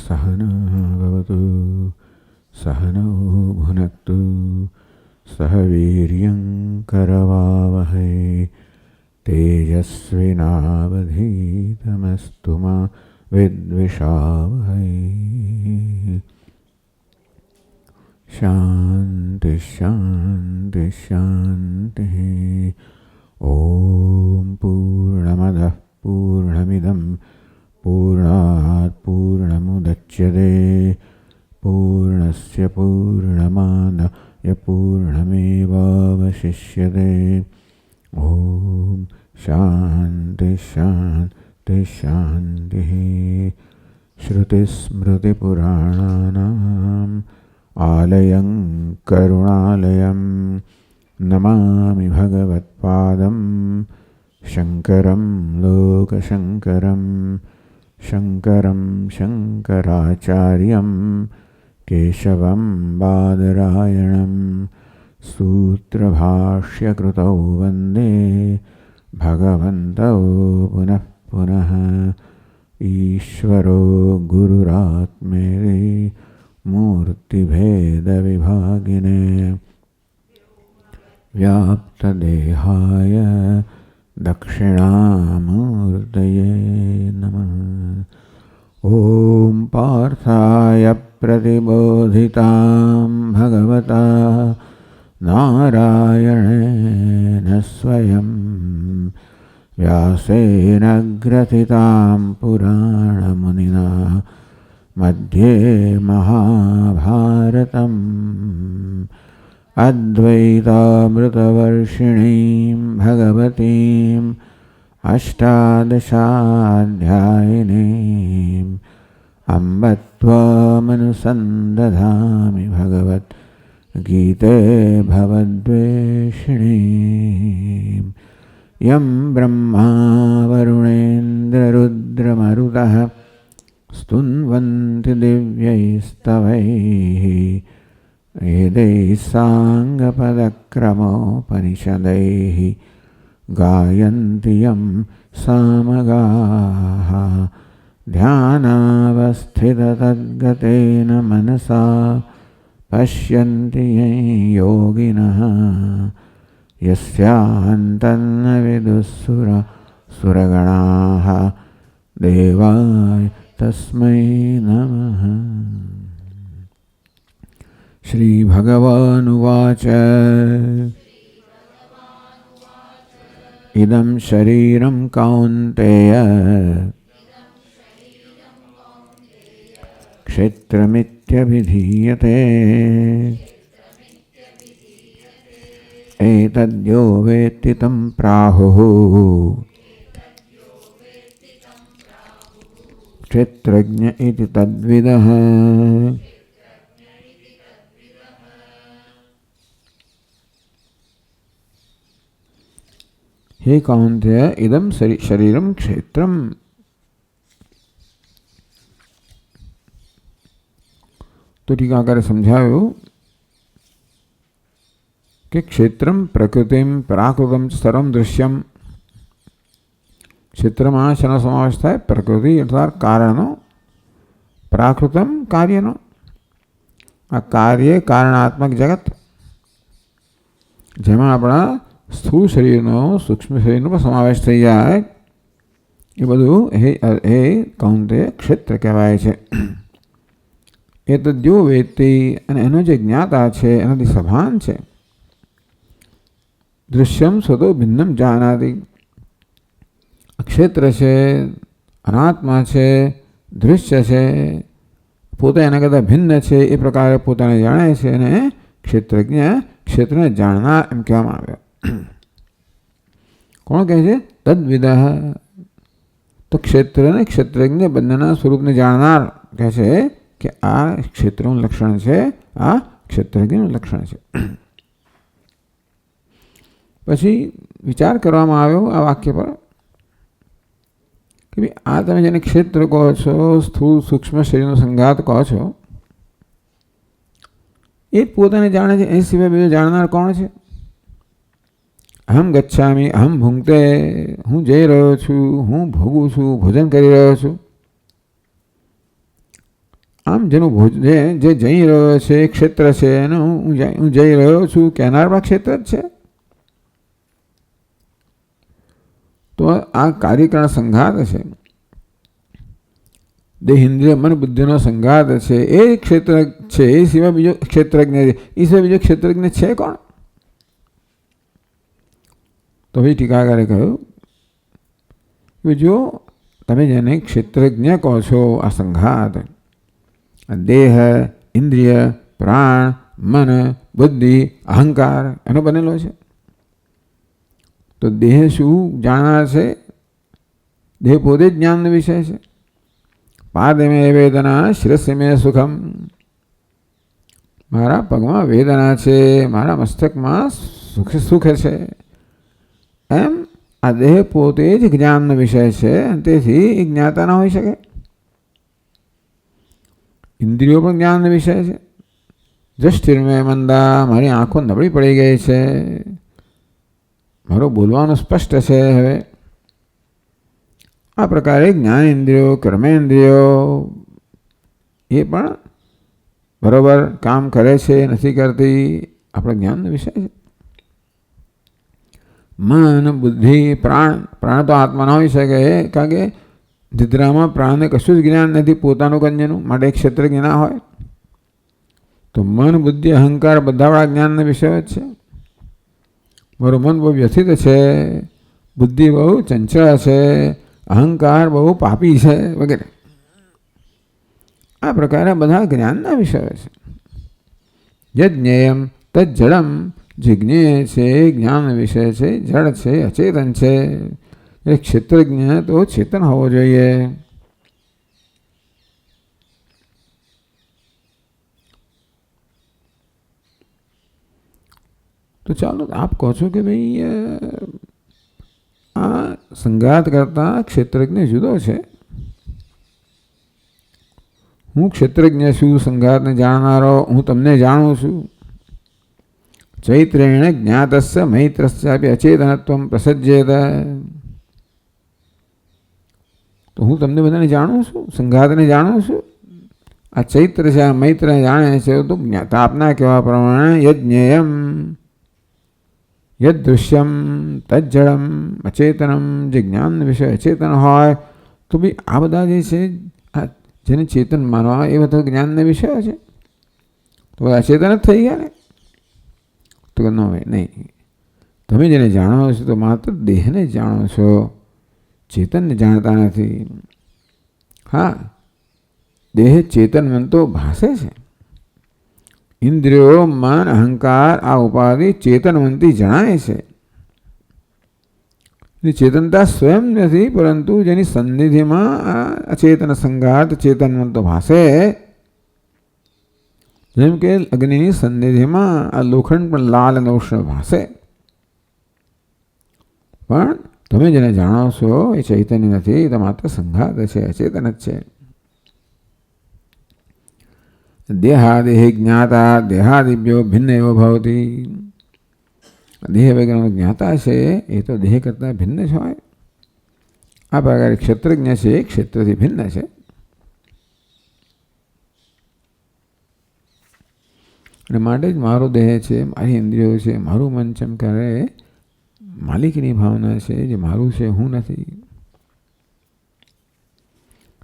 सहना भवतु सहनौ भुनक्तु सह वीर्यं करवावहै तेजस्विनावधीतमस्तु मा विद्विषावहै। शान्ति शान्ति शान्तिः। ॐ पूर्णमदः पूर्णमिदं पूर्णात् पूर्णमुदच्यते पूर्णस्य पूर्णमादाय पूर्णमेवावशिष्यते। ॐ शान्ति शान्ति शान्तिः। श्रुतिस्मृतिपुराणानाम् आलयं करुणालयं नमामि भगवत्पादं शङ्करं लोकशङ्करं शङ्करं शङ्कराचार्यं केशवं बादरायणं सूत्रभाष्यकृतौ वन्दे भगवन्तौ पुनः पुनः। ईश्वरो गुरुरात्मेति मूर्तिभेदविभागिने व्याप्तदेहाय दक्षिणामूर्तये नमः। ॐ पार्थाय प्रतिबोधितां भगवता नारायणेन स्वयं व्यासेन ग्रथितां पुराणमुनिना मध्ये महाभारतम् अद्वैतामृतवर्षिणीं भगवतीम् अष्टादशाध्यायिनीम् अम्ब त्वामनुसन्दधामि भगवद्गीते भवद्वेषिणीम्। यं ब्रह्मा वरुणेन्द्ररुद्रमरुतः स्तुन्वन्ति दिव्यैस्तवैः वेदैः साङ्गपदक्रमोपनिषदैः गायन्ति यं सामगाः ध्यानावस्थिततद्गतेन मनसा पश्यन्ति यं योगिनः यस्यान्तन्न विदुःसुरगणाः देवाय तस्मै नमः। श्रीभगवानुवाच इदं शरीरं कौन्तेय क्षेत्रमित्यभिधीयते एतद्यो वेत्ति तं प्राहुः क्षेत्रज्ञ इति तद्विदः। हे कौन्तेय इदं शरीरं क्षेत्रम। तो टीकाकार समझायो कि क्षेत्रम प्रकृतिम प्राकृतम सर्वं दृश्यम। क्षेत्रमा शनो समावेश થાય પ્રકૃતિ અર્થાત કારણનો, પ્રાકૃતમ કાર્યનો। આ કાર્ય કારણાત્મક જગત જેમાં આપણા સ્થૂળ શરીરનો સૂક્ષ્મ શરીરનો પણ સમાવેશ થઈ જાય એ બધું એ કૌંતે ક્ષેત્ર કહેવાય છે। એ તો જો વ્યક્તિ અને એનો જે જ્ઞાતા છે એનાથી સભાન છે। દૃશ્યમ સ્વતો ભિન્નમ જાનાતિ। ક્ષેત્ર છે, અનાત્મા છે, દૃશ્ય છે, પોતે એના કરતાં ભિન્ન છે એ પ્રકારે પોતાને જાણે છે અને ક્ષેત્રજ્ઞ ક્ષેત્રને જાણનાર એમ કહેવામાં આવ્યો। કોણ કહે છે? તદ્વિદઃ। તો ક્ષેત્રને ક્ષેત્રજ્ઞ બંનેના સ્વરૂપને જાણનાર કહે છે કે આ ક્ષેત્રનું લક્ષણ છે, આ ક્ષેત્રજ્ઞનું લક્ષણ છે। પછી વિચાર કરવામાં આવ્યો આ વાક્ય પર કે ભાઈ આ તમે જેને ક્ષેત્ર કહો છો, સ્થૂળ સૂક્ષ્મ શરીરનો સંઘાત કહો છો, એ જ પોતાને જાણે છે, એ સિવાય બીજો જાણનાર કોણ છે? અહમ ગચ્છામિ, અહમ ભુંક્તે, હું જઈ રહ્યો છું, હું ભોગું છું, ભોજન કરી રહ્યો છું। આમ જેનું જે જઈ રહ્યો છે એ ક્ષેત્ર છે અને હું જઈ રહ્યો છું કહેનારમાં ક્ષેત્ર જ છે. તો આ કાર્યકારણ સંઘાત છે, દેહ ઇન્દ્રિય મન બુદ્ધિનો સંઘાત છે, એ ક્ષેત્ર છે. એ સિવાય બીજો ક્ષેત્રજ્ઞ છે, એ સિવાય બીજો ક્ષેત્રજ્ઞ છે કોણ? તો ભાઈ ટીકાકારે કહ્યું કે જો તમે જેને ક્ષેત્રજ્ઞ કહો છો, આ સંઘાત દેહ ઇન્દ્રિય પ્રાણ મન બુદ્ધિ અહંકાર એનો બનેલો છે. તો દેહ શું જાણનાર છે? દેહ પોતે જ જ્ઞાનનો વિષય છે. પાદમે વેદના શિરસે મે સુખમ, મારા પગમાં વેદના છે, મારા મસ્તકમાં સુખ છે. એમ આ દેહ પોતે જ જ્ઞાનનો વિષય છે. તેથી એ જ્ઞાતા ના હોઈ શકે. ઇન્દ્રિયો પણ જ્ઞાનનો વિષય છે. દ્રષ્ટિર્મે મંદા, મારી આંખો નબળી પડી ગઈ છે, મારું બોલવાનું સ્પષ્ટ છે. હવે આ પ્રકારે જ્ઞાનેન્દ્રિયો કર્મેન્દ્રિયો એ પણ બરોબર કામ કરે છે નથી કરતી, આપણા જ્ઞાનનો વિષય છે. મન બુદ્ધિ પ્રાણ તો આત્મા ના હોઈ શકે, કારણ કે નિદ્રામાં પ્રાણને કશું જ જ્ઞાન નથી પોતાનું કન્યાનું, માટે એક ક્ષેત્રજ્ઞ ના હોય. તો મન બુદ્ધિ અહંકાર બધાવાળા જ્ઞાનના વિષયો જ છે. મારું મન બહુ વ્યથિત છે, બુદ્ધિ બહુ ચંચળ છે, અહંકાર બહુ પાપી છે વગેરે. આ પ્રકારે બધા જ્ઞાનના વિષયો છે. યજ્ઞેયમ તજ્જડમ, જે જ્ઞેય છે જ્ઞાન વિષય છે, જડ છે અચેતન છે. એ ક્ષેત્રજ્ઞ તો ચેતન હોવો જોઈએ. તો ચાલો આપ કહો છો કે ભાઈ આ સંઘાત કરતા ક્ષેત્રજ્ઞ જુદો છે. હું ક્ષેત્રજ્ઞ છું, સંઘાતને જાણનારો હું તમને જાણું છું. ચૈત્રેણ જ્ઞાતસ્ય મૈત્રસ્યાપી અચેતનત્વમ પ્રસજ્યેત. તો હું તમને બધાને જાણું છું, સંઘાતને જાણું છું. આ ચૈત્ર છે, આ મૈત્ર જાણે છે. તો જ્ઞાતા આપના કહેવા પ્રમાણે યજ્ઞેયમ યદ દૃશ્યમ તજ્જડમ અચેતનમ, જે જ્ઞાન વિષય અચેતન હોય તો ભાઈ આ બધા જે છે આ જેને ચેતન માનવા એ બધા જ્ઞાનના વિષયો છે. તો અચેતન જ થઈ ગયા ને. તો ન હોય નહીં, તમે જેને જાણો છો તો માત્ર દેહને જાણો છો, ચેતનને જાણતા નથી. હા, દેહ ચેતન મન તો ભાસે છે. ઇન્દ્રિયો મન અહંકાર આ ઉપાધિ ચેતન મનથી જણાય છે. ચેતનતા સ્વયં નથી, પરંતુ જેની સન્નિધિમાં આ અચેતન સંઘાત ચેતન મન તો ભાસે. જેમ કે અગ્નિની સન્નિધિમાં આ લોખંડ પણ લાલ અને ઉષ્ણ ભાસે. પણ તમે જેને જાણો છો એ ચૈતન્ય નથી, તો માત્ર સંઘાત છે, અચેતન જ છે. દેહાદેહી જ્ઞાતા દેહાદિભ્યો ભિન્ન એવો ભવતી. દેહ વગરનો જ્ઞાતા છે એ તો દેહ કરતાં ભિન્ન જ હોય. આ પ્રકારે ક્ષેત્રજ્ઞ છે એ ક્ષેત્રથી ભિન્ન છે. અને માટે જ મારો દેહ છે, મારી ઇન્દ્રિયો છે, મારું મન છે, એમ કરે માલિકની ભાવના છે, જે મારું છે હું નથી.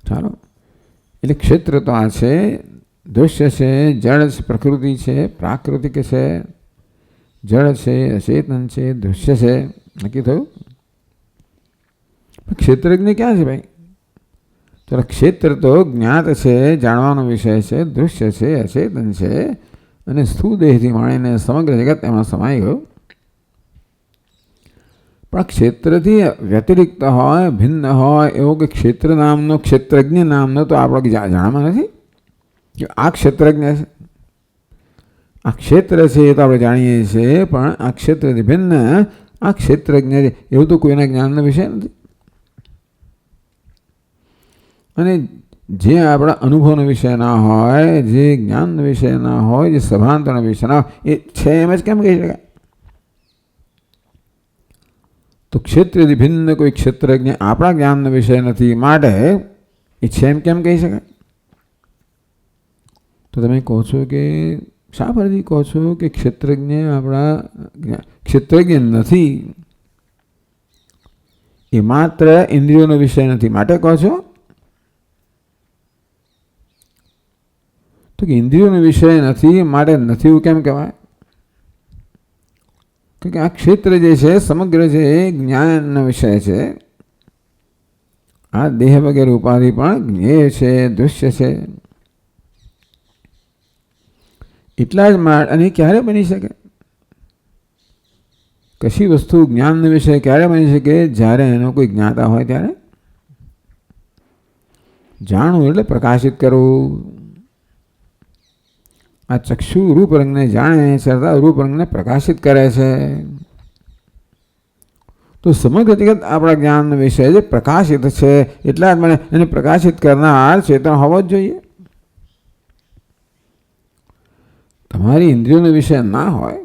ચાલો, એટલે ક્ષેત્ર તો આ છે, દૃશ્ય છે, જળ પ્રકૃતિ છે, પ્રાકૃતિક છે, જળ છે, અચેતન છે, દૃશ્ય છે. નક્કી થયું? ક્ષેત્રજ્ઞ ક્યાં છે ભાઈ? ચાલો, ક્ષેત્ર તો જ્ઞાત છે, જાણવાનો વિષય છે, દૃશ્ય છે, અચેતન છે, અને સ્થૂદેહથી માણીને સમગ્ર જગત એમાં સમાઈ ગયું. પણ ક્ષેત્રથી વ્યતિરિક્ત હોય, ભિન્ન હોય એવો કે ક્ષેત્ર નામનો ક્ષેત્રજ્ઞ નામનો તો આપણે જાણમાં નથી કે આ ક્ષેત્રજ્ઞ છે. આ ક્ષેત્ર છે એ તો આપણે જાણીએ છીએ, પણ આ ક્ષેત્રથી ભિન્ન આ ક્ષેત્રજ્ઞ છે એવું તો કોઈના જ્ઞાનનો વિષય નથી. અને જે આપણા અનુભવનો વિષય ના હોય, જે જ્ઞાનનો વિષય ના હોય, જે સભાંતરનો વિષય ના હોય, એ છે એમ જ કેમ કહી શકાય? તો ક્ષેત્રથી ભિન્ન કોઈ ક્ષેત્રજ્ઞ આપણા જ્ઞાનનો વિષય નથી, માટે એ છે એમ કેમ કહી શકાય? તો તમે કહો છો કે શા પરથી કહો છો કે ક્ષેત્રજ્ઞ આપણા ક્ષેત્રજ્ઞ નથી, એ માત્ર ઇન્દ્રિયોનો વિષય નથી માટે કહો છો? તો કે ઇન્દ્રિયોનો વિષય નથી માટે નથી એવું કેમ કહેવાય? કે આ ક્ષેત્ર જે છે સમગ્ર છે એ જ્ઞાનનો વિષય છે. આ દેહ વગેરે ઉપાધિ પણ જ્ઞેય છે, દૃશ્ય છે. એટલા જ માટે અને ક્યારે બની શકે? કશી વસ્તુ જ્ઞાનનો વિષય ક્યારે બની શકે? જ્યારે એનો કોઈ જ્ઞાતા હોય ત્યારે. જાણવું એટલે પ્રકાશિત કરવું. આ ચક્ષુ રૂપ રંગને જાણે છતાં રૂપ રંગને પ્રકાશિત કરે છે. તો સમગ્ર જગત આપણા જ્ઞાનનો વિષય જે પ્રકાશિત છે, એટલા જ મને એને પ્રકાશિત કરનાર ચેતન હોવો જ જોઈએ. તમારી ઇન્દ્રિયોનો વિષય ના હોય,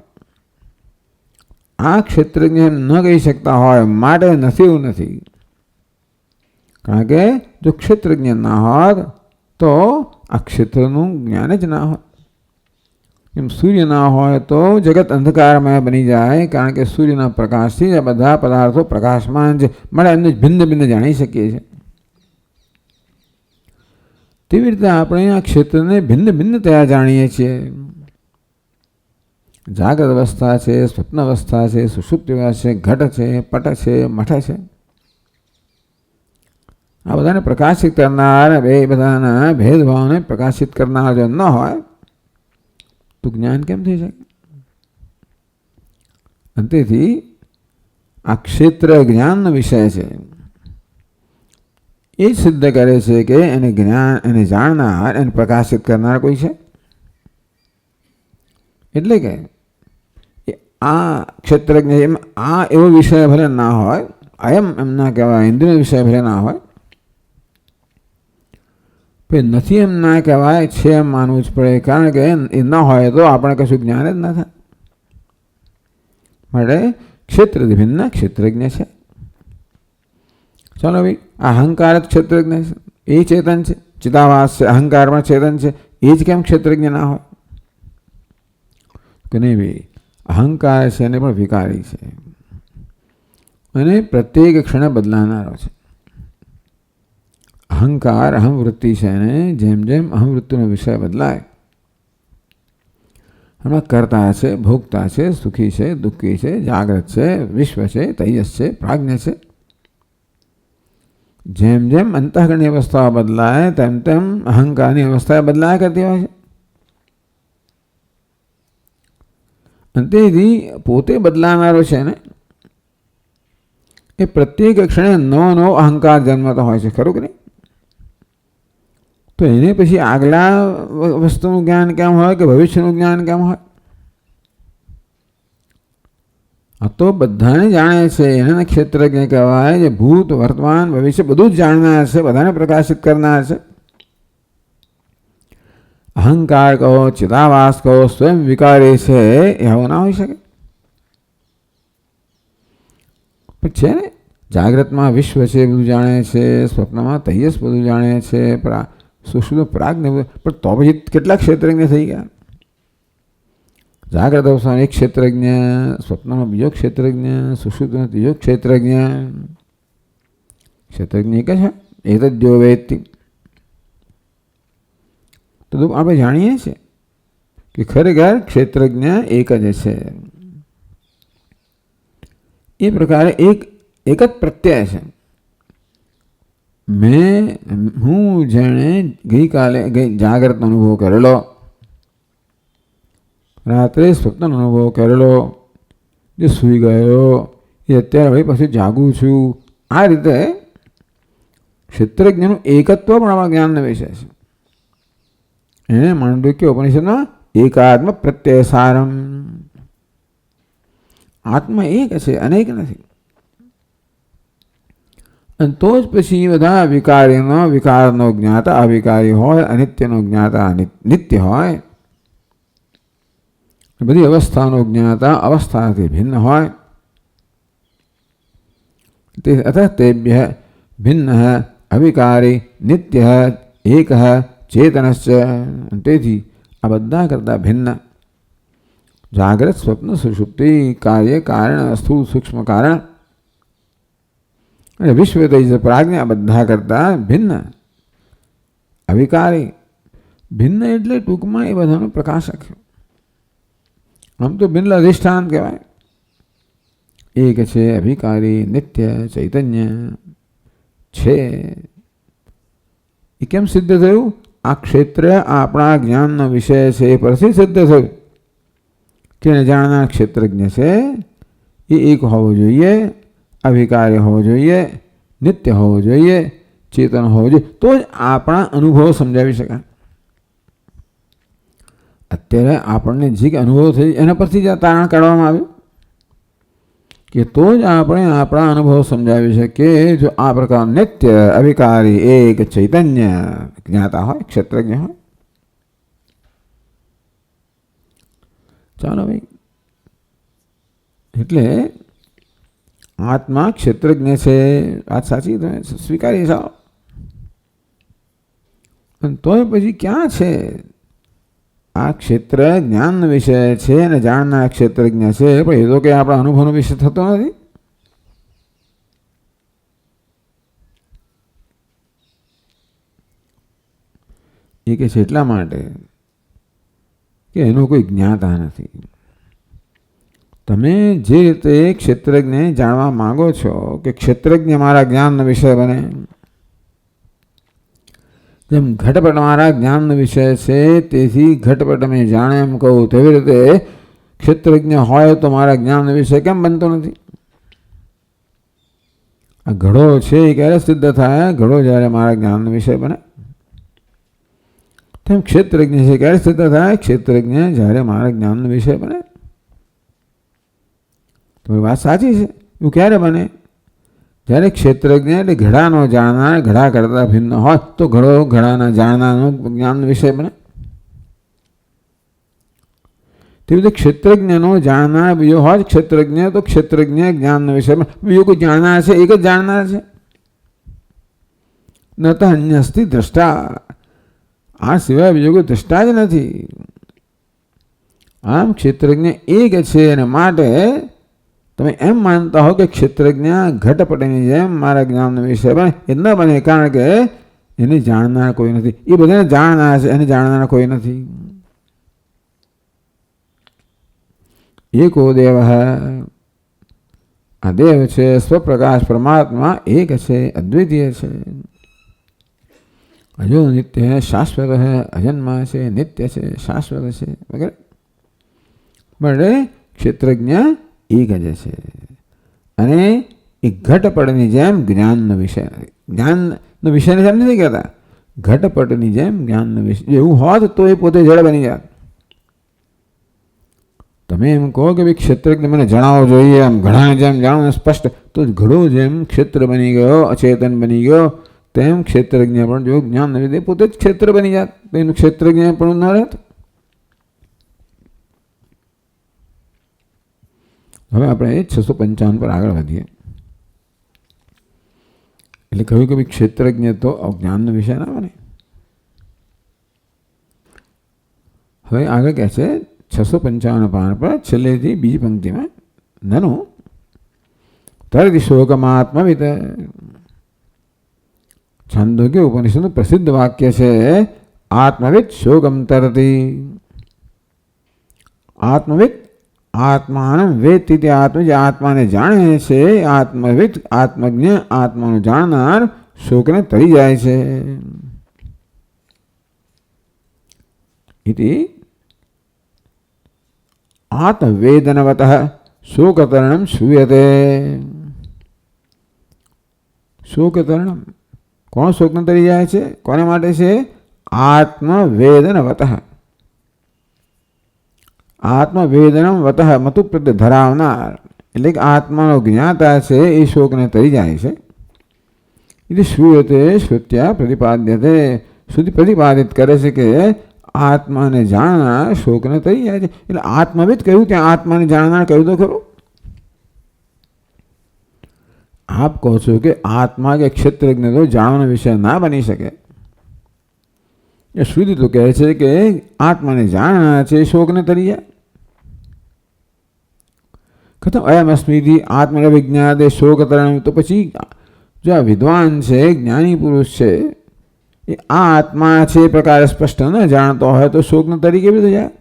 આ ક્ષેત્રજ્ઞ ન કહી શકતા હોય માટે નથી એવું નથી. કારણ કે જો ક્ષેત્રજ્ઞ ના હોત તો આ ક્ષેત્રનું જ્ઞાન જ ના હોય. એમ સૂર્ય ના હોય તો જગત અંધકારમય બની જાય, કારણ કે સૂર્યના પ્રકાશથી આ બધા પદાર્થો પ્રકાશમાન છે, મળે એમને ભિન્ન ભિન્ન જાણી શકીએ છીએ. તેવી રીતે આપણે આ ક્ષેત્રને ભિન્ન ભિન્નતયા જાણીએ છીએ. જાગ્રત અવસ્થા છે, સ્વપ્ન અવસ્થા છે, સુષુપ્તિ અવસ્થા છે, ઘટ છે, પટ છે, મઠ છે. આ બધાને પ્રકાશિત કરનાર, એ બધાના ભેદભાવને પ્રકાશિત કરનાર જો ન હોય તો જ્ઞાન કેમ થઈ શકે? અંતેથી આ ક્ષેત્ર જ્ઞાનનો વિષય છે. એ સિદ્ધ કરે છે કે એને જ્ઞાન, એને જાણનાર, એને પ્રકાશિત કરનાર કોઈ છે. એટલે કે આ ક્ષેત્રજ્ઞ એમ આ એવો વિષય ભલે ના હોય, અયમ એમ ના કહેવાય, ઇન્દ્રિય વિષય ભલે ના હોય, પણ નથી એમ ના કહેવાય, છે એમ માનવું જ પડે. કારણ કે એ ન હોય તો આપણે કશું જ્ઞાન જ ના થાય. માટે ક્ષેત્રથી ભિન્ન ક્ષેત્રજ્ઞ છે. ચાલો ભાઈ, અહંકાર જ ક્ષેત્રજ્ઞ છે, એ ચેતન છે. ચિદાભાસ છે, અહંકાર પણ ચેતન છે, એ જ કેમ ક્ષેત્રજ્ઞ ના હોય? કે નહીં ભાઈ, અહંકાર છે એને પણ વિકારી છે અને પ્રત્યેક ક્ષણે બદલાનારો છે. અહંકાર અહમવૃત્તિ છે ને જેમ જેમ અહમવૃત્તિનો વિષય બદલાય, હમણાં કરતા છે, ભોગતા છે, સુખી છે, દુઃખી છે, જાગ્રત છે, વિશ્વ છે, તૈયસ છે, પ્રાજ્ઞ છે, જેમ જેમ અંતઃકરણની અવસ્થા બદલાય તેમ તેમ અહંકારની અવસ્થા બદલાયા કરતી હોય છે. અંતેથી પોતે બદલાનારો છે ને એ પ્રત્યેક ક્ષણે નવો નવો અહંકાર જન્મતો હોય છે, ખરું કે નહીં? તો એને પછી આગલા વસ્તુનું જ્ઞાન કેમ હોય કે ભવિષ્યનું જ્ઞાન કેમ હોય? આ તો બધાને જાણે છે, એને ક્ષેત્રજ્ઞ કહેવાય. જે ભૂત, વર્તમાન, ભવિષ્ય બધું જ જાણનાર છે, બધાને પ્રકાશિત કરનાર છે. અહંકાર કહો, ચિદાભાસ કહો, સ્વયં વિકારી છે, એ આવું ના હોઈ શકે. પણ છે ને, જાગ્રતમાં વિશ્વ છે બધું જાણે છે, સ્વપ્નમાં તૈયસ બધું જાણે છે, સુષુપ્ત પ્રાજ્ઞ, પણ તો પછી કેટલા ક્ષેત્રજ્ઞ થઈ ગયા? જાગ્રત અવસ્થાનો એક ક્ષેત્રજ્ઞ, સ્વપ્નમાં બીજો ક્ષેત્રજ્ઞ, સુષુપ્તનો ત્રીજો ક્ષેત્રજ્ઞ. ક્ષેત્રજ્ઞ એક જ છે, એ તો જો વેદથી. તો આપણે જાણીએ છીએ કે ખરેખર ક્ષેત્રજ્ઞ એક જ છે. એ પ્રકારે એક જ પ્રત્યય છે. હું જેણે ગઈકાલે જાગ્રતનો અનુભવ કરેલો, રાત્રે સ્વપ્નનો અનુભવ કરેલો, જે સૂઈ ગયો એ અત્યારે હવે પછી જાગું છું, આ રીતે ક્ષેત્રજ્ઞનું એકત્વ પણ આપણા જ્ઞાનનો વિષય છે. એને માંડવ્ય ઉપનિષદમાં એકાત્મ પ્રત્યય સારમ, આત્મા એક છે, અનેક નથી. અને તો જ પછી બધા વિકારીનો વિકારનો જ્ઞાતા અવિકારી હોય, અનિત્યનો જ્ઞાતા નિત્ય હોય, બધી અવસ્થાનો જ્ઞાતા અવસ્થાથી ભિન્ન હોય. અતઃ તેભ્ય ભિન્ન અવિકારી નિત્ય એક ચેતનશ્ચ. તેથી આ બધા કરતાં ભિન્ન જાગ્રત, સ્વપ્ન, સુષુપ્તિ, કાર્ય કારણ, સ્થૂળ સૂક્ષ્મ કારણ અને વિશ્વ તેજ પ્રાજ્ઞા આ બધા કરતાં ભિન્ન અવિકારી. ભિન્ન એટલે ટૂંકમાં એ બધાનો પ્રકાશક. આમ તો ભિન્ન અધિષ્ઠાન કહેવાય. એક છે અવિકારી, નિત્ય, ચૈતન્ય છે. એ કેમ સિદ્ધ થયું? આ ક્ષેત્ર આપણા જ્ઞાનનો વિષય છે એ પરથી સિદ્ધ થયું કે જાણનાર ક્ષેત્રજ્ઞ છે એ એક હોવો જોઈએ, અવિકારી હોવો જોઈએ, નિત્ય હોવો જોઈએ, ચેતન હોવો જોઈએ, તો જ આપણા અનુભવો સમજાવી શકાય. અત્યારે આપણને જે કે અનુભવ થઈ એના પરથી જ આ તારણ કાઢવામાં આવ્યું કે તો જ આપણે આપણા અનુભવ સમજાવી શકીએ. જો આ પ્રકાર નિત્ય, અવિકારી, એક ચૈતન્ય જ્ઞાતા હોય, ક્ષેત્રજ્ઞ હોય. ચાલો ભાઈ, એટલે આત્મા ક્ષેત્રજ્ઞ છે, વાત સાચી, તમે સ્વીકારી જાઓ. અને તોય પછી ક્યાં છે? આ ક્ષેત્ર જ્ઞાન વિષય છે અને જાણનાર ક્ષેત્રજ્ઞ છે, પણ એ તો કે આપણા અનુભવનો વિષય થતો નથી. એ કે છે એટલા માટે કે એનો કોઈ જ્ઞાતા નથી. તમે જે રીતે ક્ષેત્રજ્ઞ જાણવા માંગો છો કે ક્ષેત્રજ્ઞ મારા જ્ઞાનનો વિષય બને, જેમ ઘટપટ મારા જ્ઞાનનો વિષય છે તેથી ઘટપટ અમે જાણે એમ કહું, તેવી રીતે ક્ષેત્રજ્ઞ હોય તો મારા જ્ઞાનનો વિષય કેમ બનતો નથી? આ ઘડો છે એ ક્યારે સિદ્ધ થાય? ઘડો જ્યારે મારા જ્ઞાનનો વિષય બને. તેમ ક્ષેત્રજ્ઞ છે ક્યારે સિદ્ધ થાય? ક્ષેત્રજ્ઞ જ્યારે મારા જ્ઞાનનો વિષય બને. તમારી વાત સાચી છે. એવું ક્યારે બને? જ્યારે ક્ષેત્રજ્ઞ એટલે ઘડાનો જાણનાર ઘડા કરતાં ભિન્ન હોય તો ઘડો ઘડાના જાણનારનો જ્ઞાનનો વિષય બને. તેવી રીતે ક્ષેત્રજ્ઞનો જાણનાર બીજો હોય ક્ષેત્રજ્ઞ તો ક્ષેત્રજ્ઞ જ્ઞાનનો વિષય બને. બીજો કોઈ જાણનાર છે? એક જ જાણનાર છે. ન તો અન્ય અસ્તિ દ્રષ્ટા. આ સિવાય બીજો કોઈ દ્રષ્ટા જ નથી. આમ ક્ષેત્રજ્ઞ એક છે અને માટે તમે એમ માનતા હો કે ક્ષેત્રજ્ઞ ઘટપટની જેમ મારા જ્ઞાનનો વિષય બને, એ ન બને. કારણ કે એને જાણનાર કોઈ નથી. એ બધાને જાણનાર છે, એને જાણનાર કોઈ નથી. એકો દેવ, આ દેવ છે સ્વપ્રકાશ પરમાત્મા એક છે, અદ્વિતીય છે. અજો નિત્ય શાશ્વત હૈ, અજન્મા છે, નિત્ય છે, શાશ્વત છે વગેરે. એટલે ક્ષેત્રજ્ઞ એક જ છે અને એ ઘટપટની જેમ જ્ઞાનનો વિષય નથી. જ્ઞાનનો વિષયને જેમ નથી કહેતા, ઘટપટની જેમ જ્ઞાનનો વિષય. એવું હોત તો એ પોતે જળ બની જાય. તમે એમ કહો કે ભાઈ ક્ષેત્રજ્ઞ મને જણાવવો જોઈએ, આમ ઘણા જેમ જાણો સ્પષ્ટ, તો ઘડો જેમ ક્ષેત્ર બની ગયો, અચેતન બની ગયો, તેમ ક્ષેત્રજ્ઞ પણ જો જ્ઞાન ન વિધે પોતે જ ક્ષેત્ર બની જાય તો એનું ક્ષેત્રજ્ઞ પણ ન રહેત. હવે આપણે 655 પર આગળ વધીએ. એટલે કહ્યું કે ભાઈ ક્ષેત્રજ્ઞ તો અજ્ઞાનનો વિષય ના બને. હવે આગળ કહે છે 655 પાન પર છેલ્લેથી બીજી પંક્તિમાં, નનુ તરતિ શોકમાત્મવિદ. છાંદોગ્ય ઉપનિષદનું પ્રસિદ્ધ વાક્ય છે, આત્મવિદ શોકમ તરતી. આત્મવિદ આત્માન વેદિત, આત્મ જે આત્માને જાણે છે, આત્મવિદ આત્મજ્ઞ આત્માનું જાણનાર શોકને તરી જાય છે. ઇતિ આત્મવેદનવત શોકતરણમ શ્રૂયતે. શોકતરણમ કોણ શોકને તરી જાય છે? કોને માટે છે? આત્મવેદનવત. આત્મવેદનમ વત મતુ પ્રત્યે ધરાવનાર એટલે કે આત્માનો જ્ઞાતા છે એ શોકને તરી જાય છે. એટલે શ્રૂયતે શ્રુત્યા પ્રતિપાદ્યતે, શ્રુતિ પ્રતિપાદિત કરે છે કે આત્માને જાણનાર શોકને તરી જાય છે. એટલે આત્મવિદ કહ્યું, ત્યાં આત્માને જાણનાર કહ્યું તો ખરું. આપ કહો છો કે આત્મા કે ક્ષેત્રજ્ઞ તો જાણવાનો વિષય ના બની શકે, એ શ્રુતિ તો કહે છે કે આત્માને જાણના છે શોકને તરી જાય. કથમ અયમ અસ્મિતિ આત્મન વિજ્ઞાતે શોક તરણ. તો પછી જો આ વિદ્વાન છે, જ્ઞાની પુરુષ છે, એ આ આત્મા છે એ પ્રકારે સ્પષ્ટ ન જાણતો હોય તો શોકને તરી કેવી રીતે જાય?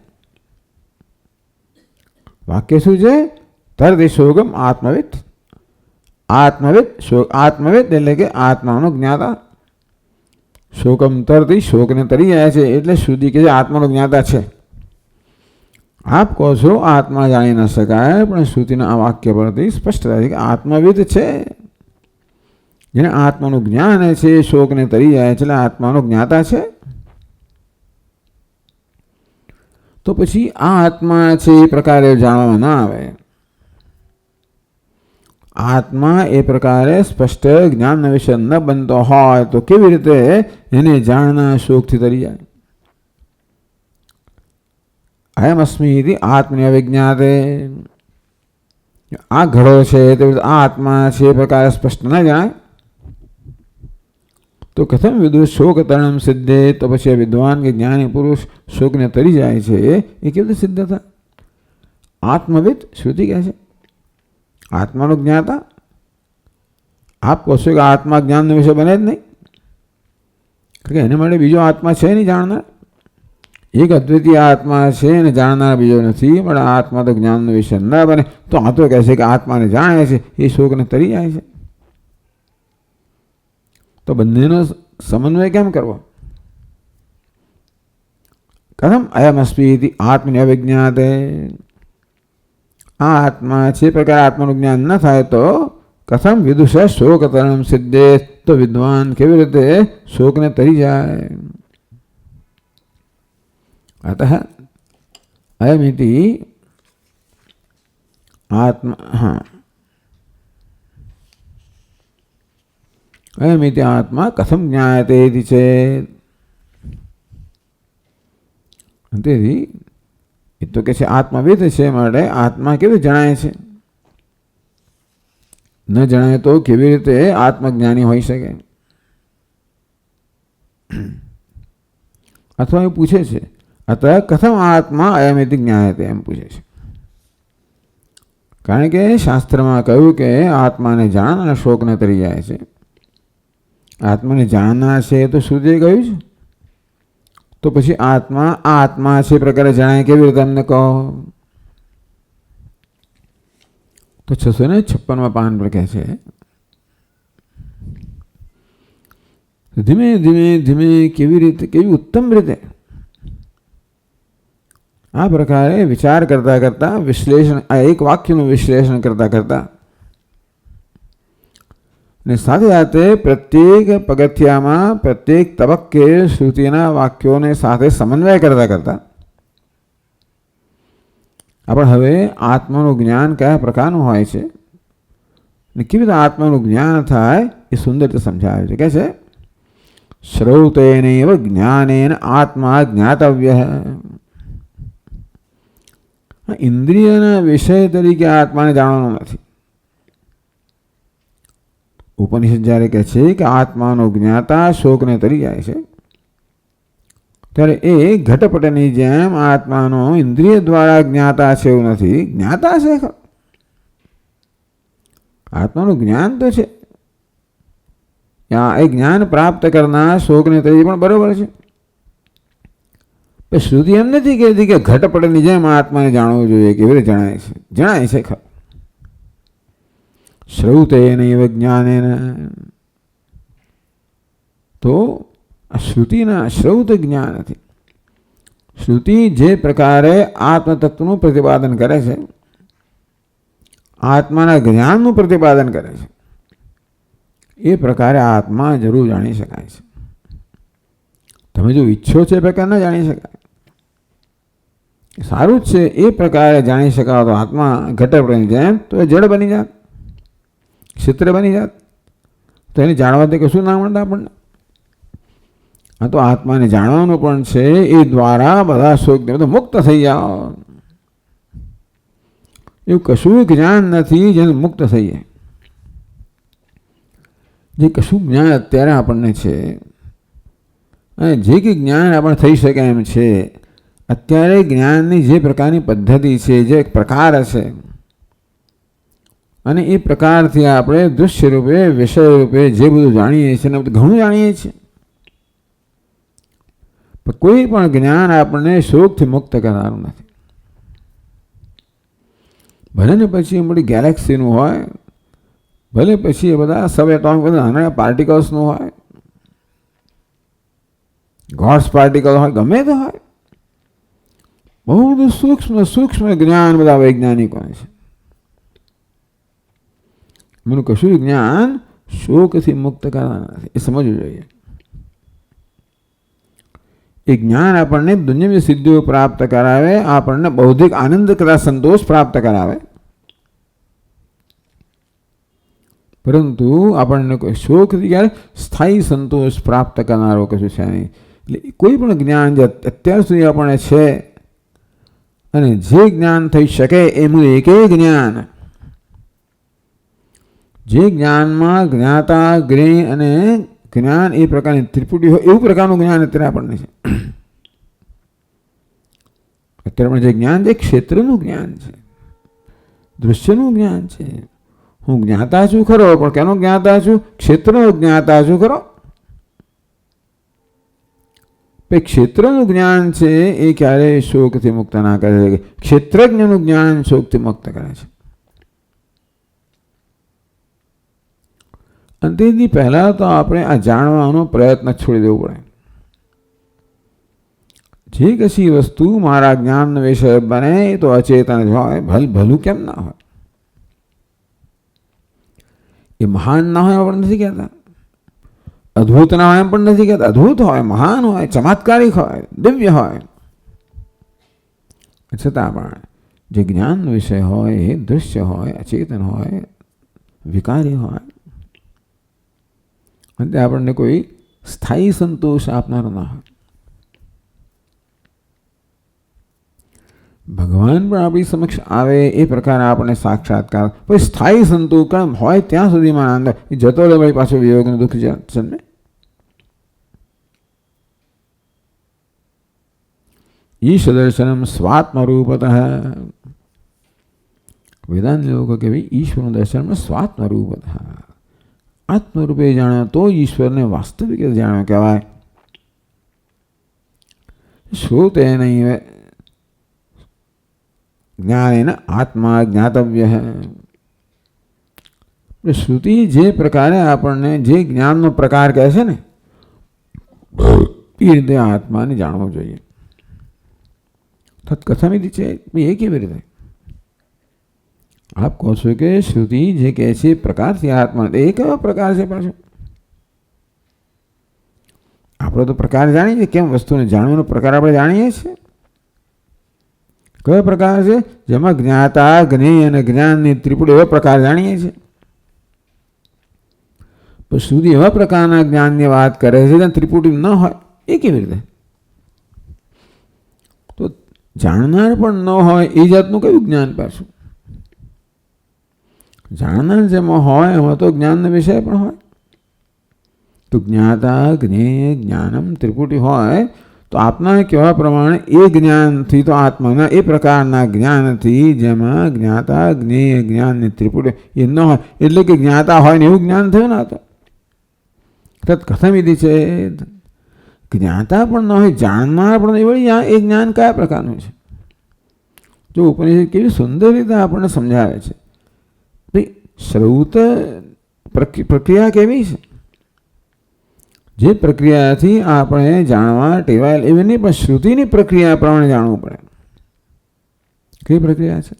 વાક્ય શું છે? તરતી શોકમ આત્મવિદ. આત્મવિદ શોક, આત્મવિદ એટલે કે આત્માનો જ્ઞાતા. શોકમ તરતી શોકને તરી જાય છે એટલે સુધી કે આત્માનો જ્ઞાતા છે. આપ કહો છો આત્મા જાણી ન શકાય, પણ શ્રુતિના આ વાક્ય પરથી સ્પષ્ટ થાય છે કે આત્મવિદ છે. જેને આત્માનું જ્ઞાન છે શોકને તરી જાય છે એટલે આત્માનો જ્ઞાતા છે. તો પછી આ આત્મા છે એ પ્રકારે જાણવામાં ના આવે. આત્મા એ પ્રકારે સ્પષ્ટ જ્ઞાન વિશે ન બનતો હોય તો કેવી રીતે એને જાણના શોકથી તરી જાય? અયમ અસ્મિ આત્મને અવિજ્ઞાતે. આ ઘડો છે તે આ આત્મા છે એ પ્રકારે સ્પષ્ટ ન જાણે તો કથમ વિદુષ શોક તરણમ સિદ્ધે. તો પછી વિદ્વાન કે જ્ઞાની પુરુષ શોકને તરી જાય છે એ કેવી રીતે સિદ્ધ થાય? આત્મવિદ શ્રુતિ કહે છે, આત્માનો જ્ઞાતા. આપ કહો છો કે આત્મા જ્ઞાન વિશે બને જ નહીં, કારણ કે એને માટે બીજો આત્મા છે નહીં જાણનાર. એક અદ્વિતીય આત્મા છે અને જાણનાર બીજો નથી, પણ આત્મા તો જ્ઞાનનો વિષય ન બને. તો આ તો કહે છે કે આત્માને જાણે છે એ શોકને તરી જાય છે. તો બંનેનો સમન્વય કેમ કરવો? કથમ અયમ અસ્મિ આત્મને અવિજ્ઞાતે. આ આત્મા છે પ્રકાર આત્માનું જ્ઞાન ન થાય તો કથમ વિદુષ શોક તરણમ સિદ્ધે. તો વિદ્વાન કેવી રીતે શોકને તરી જાય? અતઃ અયમિતિ આત્મા અયમિતિ આત્મા કથમ જ્ઞાયતે ઇતિ ચેત. તેથી એ તો કે છે આત્માવિદ છે માટે આત્મા કેવી જણાય છે? ન જણાય તો કેવી રીતે આત્મજ્ઞાની હોઈ શકે? અથવા એ પૂછે છે અતઃ કથમ આત્મા અયમિતિ જ્ઞાયતે, એમ પૂછે છે. કારણ કે શાસ્ત્રમાં કહ્યું કે આત્માને જાણના શોકને તરી જાય છે. આત્માને જાણના છે તો શ્રુતિએ કહ્યું છે. તો પછી આત્મા છે પ્રકારે જણાય કેવી રીતે અમને કહો? તો 656 પાન પર કહે છે ધીમે ધીમે ધીમે કેવી રીતે, કેવી ઉત્તમ રીતે આ પ્રકારે વિચાર કરતા કરતા વિશ્લેષણ, આ એક વાક્યનું વિશ્લેષણ કરતા કરતા ને સાથે સાથે પ્રત્યેક પગથિયામાં પ્રત્યેક તબક્કે શ્રુતિના વાક્યોને સાથે સમન્વય કરતા કરતા આપણે હવે આત્માનું જ્ઞાન કયા પ્રકારનું હોય છે ને કેવી રીતે આત્માનું જ્ઞાન થાય એ સુંદર રીતે સમજાવે છે. કે છે શ્રૌતેનૈવ જ્ઞાનેન આત્મા જ્ઞાતવ્ય. ઇન્દ્રિયના વિષય તરીકે આત્માને જાણવાનો નથી. ઉપનિષદ જ્યારે કહે છે કે આત્માનો જ્ઞાતા શોકને તરી જાય છે ત્યારે એ ઘટપટની જેમ આત્માનો ઇન્દ્રિય દ્વારા જ્ઞાતા છે એવું નથી. જ્ઞાતા છે, આત્માનું જ્ઞાન તો છે. એ જ્ઞાન પ્રાપ્ત કરનાર શોકને તરી પણ બરોબર છે. શ્રુતિ એમ નથી કહેતી કે ઘટપટની જેમ આત્માને જાણવું જોઈએ. કેવી રીતે જણાય છે? જણાય છે ખરું. શ્રૌતેનૈવ જ્ઞાનેન. તો આ શ્રુતિના શ્રૌત જ્ઞાન નથી. શ્રુતિ જે પ્રકારે આત્મતત્વનું પ્રતિપાદન કરે છે, આત્માના જ્ઞાનનું પ્રતિપાદન કરે છે, એ પ્રકારે આત્મા જરૂર જાણી શકાય છે. તમે જો ઈચ્છો છે એ પ્રકાર ન જાણી શકાય. સારું જ છે, એ પ્રકારે જાણી શકાય તો આત્મા ઘટપટની જેમ તો એ જડ બની જાત, ક્ષેત્ર બની જાત. તો એને જાણવાથી કશું ના મળતા આપણને. આ તો આત્માને જાણવાનું પણ છે, એ દ્વારા બધા શોકને બધું મુક્ત થઈ જાઓ. એવું કશું જ્ઞાન નથી જેને મુક્ત થઈ જાય. જે કશું જ્ઞાન અત્યારે આપણને છે અને જે કંઈ જ્ઞાન આપણે થઈ શકે એમ છે, અત્યારે જ્ઞાનની જે પ્રકારની પદ્ધતિ છે, જે પ્રકાર છે, અને એ પ્રકારથી આપણે દૃશ્ય રૂપે, વિષય રૂપે જે બધું જાણીએ છીએ ને બધું ઘણું જાણીએ છીએ, પણ કોઈ પણ જ્ઞાન આપણને શોકથી મુક્ત કરનારું નથી. ભલે ને પછી એ બધી ગેલેક્સીનું હોય, ભલે પછી એ બધા સબ એટોમિક બધા નાના પાર્ટિકલ્સનું હોય, ગોડ્સ પાર્ટિકલ હોય, ગમે તે હોય, બહુ બધું સૂક્ષ્મ સૂક્ષ્મ જ્ઞાન બધા વૈજ્ઞાનિકોને છે. મને કશું જ્ઞાન શોકથી મુક્ત કરવાના નથી, એ સમજવું જોઈએ. એ જ્ઞાન આપણને દુનિયાવી સિદ્ધિઓ પ્રાપ્ત કરાવે, આપણને બૌદ્ધિક આનંદ તથા સંતોષ પ્રાપ્ત કરાવે, પરંતુ આપણને કોઈ શોકથી ક્યારે સ્થાયી સંતોષ પ્રાપ્ત કરનારો કશું છે નહીં. એટલે કોઈ પણ જ્ઞાન જે અત્યાર સુધી આપણને છે અને જે જ્ઞાન થઈ શકે એનું એક જ્ઞાન, જે જ્ઞાનમાં જ્ઞાતા, જ્ઞેય અને જ્ઞાન એ પ્રકારની ત્રિપુટી હોય એવું પ્રકારનું જ્ઞાન અત્યારે આપણને છે. અત્યારે પણ જે જ્ઞાન છે ક્ષેત્રનું જ્ઞાન છે, દૃશ્યનું જ્ઞાન છે. હું જ્ઞાતા છું ખરો, પણ કેનો જ્ઞાતા છું? ક્ષેત્રનો જ્ઞાતા છું ખરો. ક્ષેત્રનું જ્ઞાન છે એ ક્યારેય શોકથી મુક્ત ના કરે. ક્ષેત્રજ્ઞનું જ્ઞાન શોકથી મુક્ત કરે છે. અને તેથી પહેલા તો આપણે આ જાણવાનો પ્રયત્ન છોડી દેવો પડે. જે કશી વસ્તુ મારા જ્ઞાન વિષય બને તો અચેતન જ હોય, ભલું કેમ ના હોય. એ મહાન ના હોય પણ નથી કહેતા, અદ્ભુત ના હોય એમ પણ નથી કહેતા. અદ્ભુત હોય, મહાન હોય, ચમત્કારિક હોય, દિવ્ય હોય, છતાં પણ જે જ્ઞાન વિષય હોય એ દૃશ્ય હોય, અચેતન હોય, વિકારી હોય, અને આપણને કોઈ સ્થાયી સંતોષ આપનાર ના હોય. ભગવાન પણ આપણી સમક્ષ આવે એ પ્રકારે આપણને સાક્ષાત્કાર, પછી સ્થાયી સંતોષ હોય ત્યાં સુધીમાં આનંદ, એ જતો રહે ભાઈ પાછો વિયોગનું દુઃખ જન્મે. ઈશ દર્શનમ સ્વાત્મરૂપતઃ. વેદાંત લોકો કે ભાઈ ઈશ્વરનું દર્શન સ્વાત્મરૂપતઃ, આત્મરૂપે જાણ્યો તો ઈશ્વરને વાસ્તવિક જાણ્યો કહેવાય. શ્રુતે નહીં જ્ઞાનેન આત્મા જ્ઞાતવ્ય. શ્રુતિ જે પ્રકારે આપણને જે જ્ઞાનનો પ્રકાર કહે છે ને એ રીતે આત્માને જાણવું જોઈએ. તત્કથમિતિ છે એ કેવી રીતે? આપ કહો છો કે શ્રુતિ જે કહે છે પ્રકારથી આત્મા, એ કયો પ્રકાર છે પાછો? આપણે તો પ્રકાર જાણીએ છીએ, કેમ વસ્તુને જાણવાનો પ્રકાર આપણે જાણીએ છીએ. કયો પ્રકાર છે? જેમાં જ્ઞાતા, જ્ઞેય અને જ્ઞાનની ત્રિપુટી એવો પ્રકાર જાણીએ છીએ. પણ શ્રુતિ એવા પ્રકારના જ્ઞાનની વાત કરે છે જ્યાં ત્રિપુટી ન હોય, એ કેવી રીતે? તો જાણનાર પણ ન હોય એ જાતનું કયું જ્ઞાન પાછું? જાણનાર જેમાં હોય એમાં તો જ્ઞાનનો વિષય પણ હોય. તો જ્ઞાતા, જ્ઞેય, જ્ઞાનમ ત્રિપુટી હોય તો આપના કહેવા પ્રમાણે એ જ્ઞાનથી તો આત્માના એ પ્રકારના જ્ઞાનથી જેમાં જ્ઞાતા, જ્ઞેય, જ્ઞાનની ત્રિપુટી એ ન હોય, એટલે કે જ્ઞાતા હોય ને એવું જ્ઞાન થયું ને. તો કથમિતિ છે જ્ઞાતા પણ ન હોય, જાણનાર પણ નહીં હોય, એ જ્ઞાન કયા પ્રકારનું છે? જો ઉપનિષદ કેવી સુંદર રીતે આપણને સમજાવે છે. ભાઈ શ્રૌત પ્રક્રિયા કેવી છે? જે પ્રક્રિયાથી આપણે જાણવા ટેવાયેલ એવી નહીં, પણ શ્રુતિની પ્રક્રિયા પ્રમાણે જાણવું પડે. કઈ પ્રક્રિયા છે?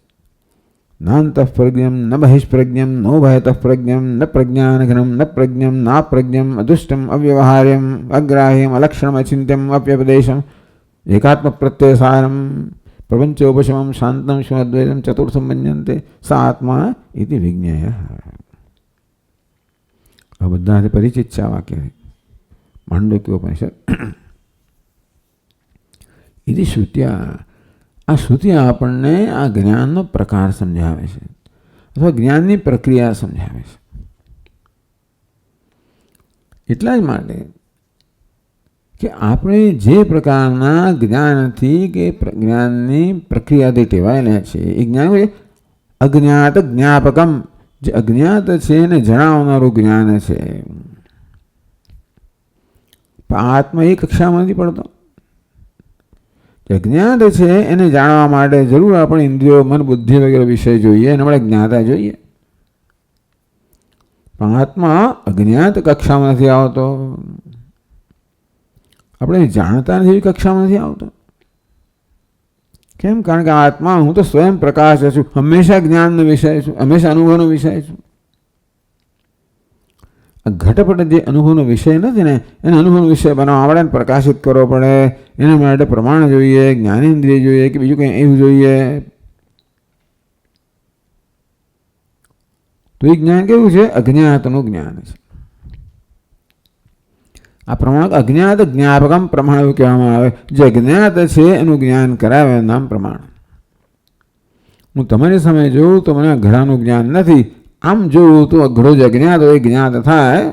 નાંતઃ પ્રજ્ઞમ ન બહિષ્પ્રજ્ઞમ નો ભયતઃ પ્રજ્ઞમ ન પ્રજ્ઞાનઘનમ ન પ્રજ્ઞમ નાપ્રજ્ઞમ અદુષ્ટમ અવ્યવહાર્યમ અગ્રાહ્યમ અલક્ષણમ અચિંત્યમ અપ્યપદેશમ એકાત્મ પ્રત્યસારમ પ્રપંચોપશમમ શાંતમ શિવદ્વૈતમ ચતુર્થમ મન્યન્તે સા આત્મા ઇતિ વિજ્ઞેય. આ બધા પરિચિત છે આ વાક્ય. માંડવ્યોપનિષદ. ઇતિ શ્રુત્યા. આ શ્રુતિ આપણને આ જ્ઞાનનો પ્રકાર સમજાવે છે, અથવા જ્ઞાનની પ્રક્રિયા સમજાવે છે. એટલા જ માટે કે આપણે જે પ્રકારના જ્ઞાનથી કે જ્ઞાનની પ્રક્રિયાથી ટેવાયેલા છે એ જ્ઞાન અજ્ઞાત જ્ઞાપકમ, જે અજ્ઞાત છે એને જણાવનારું જ્ઞાન છે. પણ આત્મા એ કક્ષામાં નથી પડતો. અજ્ઞાત છે એને જાણવા માટે જરૂર આપણે ઇન્દ્રિયો, મન, બુદ્ધિ વગેરે વિષય જોઈએ, એને આપણે જ્ઞાતા જોઈએ. પણ આત્મા અજ્ઞાત કક્ષામાં નથી આવતો. આપણે જાણતા નથી એવી કક્ષામાં નથી આવતો. કેમ? કારણ કે આત્મા હું તો સ્વયં પ્રકાશ છું, હંમેશા જ્ઞાનનો વિષય છું, હંમેશા અનુભવનો વિષય છું. ઘટપટ જે અનુભવનો વિષય નથી ને એને અનુભવનો વિષય બનાવવા આપણે પ્રકાશિત કરવો પડે. એના માટે પ્રમાણ જોઈએ, જ્ઞાનેન્દ્રિય જોઈએ કે બીજું કંઈ એવું જોઈએ. તો એ જ્ઞાન કેવું છે? અજ્ઞાતનું જ્ઞાન છે. આ પ્રમાણ અજ્ઞાત જ્ઞાપકમ પ્રમાણ એવું કહેવામાં આવે. જે અજ્ઞાત છે એનું જ્ઞાન કરાવે નામ પ્રમાણ. હું તમારી સામે જોઉં તો મને ઘડાનું જ્ઞાન નથી, આમ જોઉં તો ઘડો જે અજ્ઞાત હોય જ્ઞાત થાય.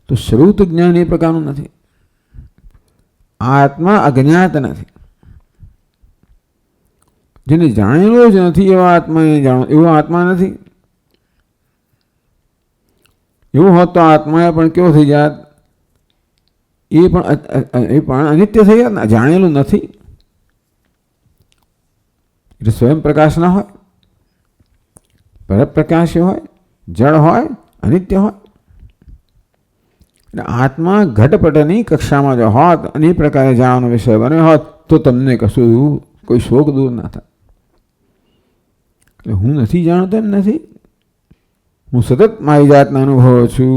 તો શ્રુત જ્ઞાન એ પ્રકારનું નથી. આત્મા અજ્ઞાત નથી. જેને જાણેલો જ નથી એવા આત્મા જાણો, એવો આત્મા નથી. એવું હોત તો આત્માએ પણ કેવો થઈ જાત? એ પણ અનિત્ય થઈ જાત ને. જાણેલું નથી એટલે સ્વયં પ્રકાશ ના હોય, પરપ્રકાશી હોય, જળ હોય, અનિત્ય હોય. એટલે આત્મા ઘટપટની કક્ષામાં જો હોત અને એ પ્રકારે જાણવાનો વિષય બન્યો હોત તો તમને કશું કોઈ શોક દૂર ના થાય. એટલે હું નથી જાણતો એમ નથી. હું સતત મારી જાતનો અનુભવ છું.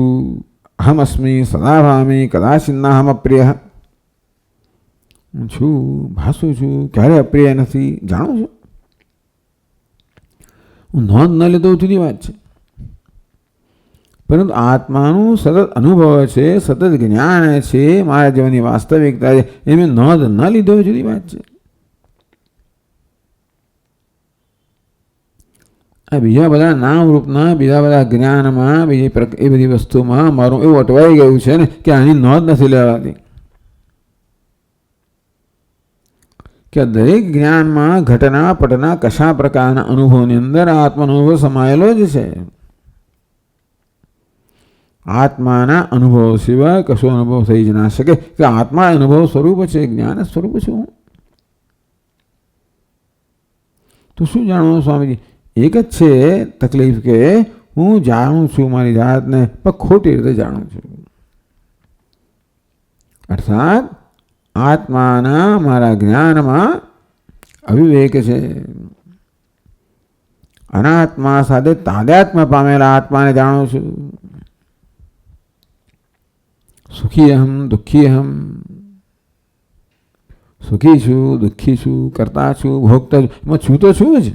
અહમ અસ્મી સદા ભામી કદાચિન્ના અહમ અપ્રિય. હું છું, ભાસું છું, ક્યારે અપ્રિય નથી, જાણું છું. હું નોંધ ન લીધો જુદી વાત છે, પરંતુ આત્માનું સતત અનુભવ છે, સતત જ્ઞાન છે, મારા જીવનની વાસ્તવિકતા છે, એ મેં નોંધ ન લીધો જુદી વાત છે. આ બીજા બધા નામ રૂપના, બીજા બધા જ્ઞાનમાં, બીજી એ બધી વસ્તુમાં મારું એવું અટવાઈ ગયું છે ને કે આની નોંધ નથી લેવાતી. કે દરેક જ્ઞાનમાં ઘટના પટના કશા પ્રકારના અનુભવની અંદર આત્માનો અનુભવ સમાયેલો જ છે. આત્માના અનુભવ સિવાય કશો અનુભવ થઈ જ ના શકે. કે આત્મા અનુભવ સ્વરૂપ છે, જ્ઞાન સ્વરૂપ છે. હું તો શું જાણવું સ્વામીજી? એક જ છે તકલીફ કે હું જાણું છું મારી જાતને, પણ ખોટી રીતે જાણું છું. અર્થાત આત્માના મારા જ્ઞાનમાં અવિવેક છે. અનાત્મા સાથે તાદાત્મ્ય પામેલા આત્માને જાણું છું. સુખી અહમ, દુઃખી અહમ. સુખી છું, દુઃખી છું, કરતા છું, ભોગતા છું, એમાં છું તો છું જ.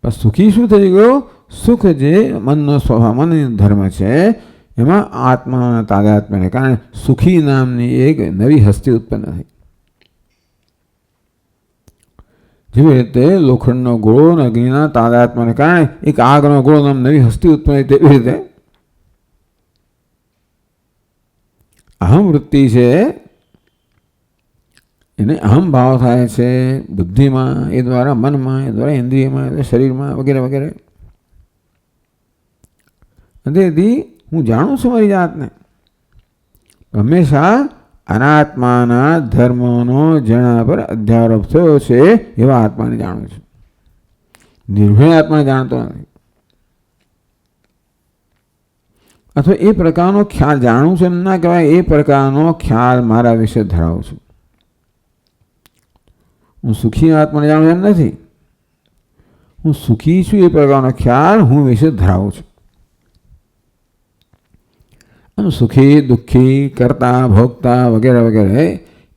સુખી શું થઈ ગયો? સુખ જે મનનો સ્વભાવ, મનનો ધર્મ છે, એમાં આત્માના તાદાત્મ્યને કારણે સુખી નામની એક નવી હસ્તી ઉત્પન્ન થઈ. જેવી રીતે લોખંડનો ગોળો અને અગ્નિના તાદાત્મ્યને કારણે એક આગનો ગોળો નામ નવી હસ્તી ઉત્પન્ન થઈ, તેવી રીતે અહમ વૃત્તિ છે એને અહમ ભાવ થાય છે બુદ્ધિમાં, એ દ્વારા મનમાં, એ દ્વારા ઇન્દ્રિયમાં, એ શરીરમાં વગેરે વગેરે. તેથી હું જાણું છું મારી જાતને. હંમેશા અનાત્માના ધર્મનો જેના પર અધ્યારોપ થયો છે એવા આત્માને જાણું છું. નિર્ભય આત્માને જાણતો નથી. અથવા એ પ્રકારનો ખ્યાલ જાણું છું એમ ના કહેવાય, એ પ્રકારનો ખ્યાલ મારા વિશે ધરાવું છું. હું સુખી આત્માને જાણું એમ નથી. હું સુખી છું એ પ્રકારનો ખ્યાલ હું વિશે ધરાવું છું. આમ સુખી, દુઃખી, કરતા, ભોગતા વગેરે વગેરે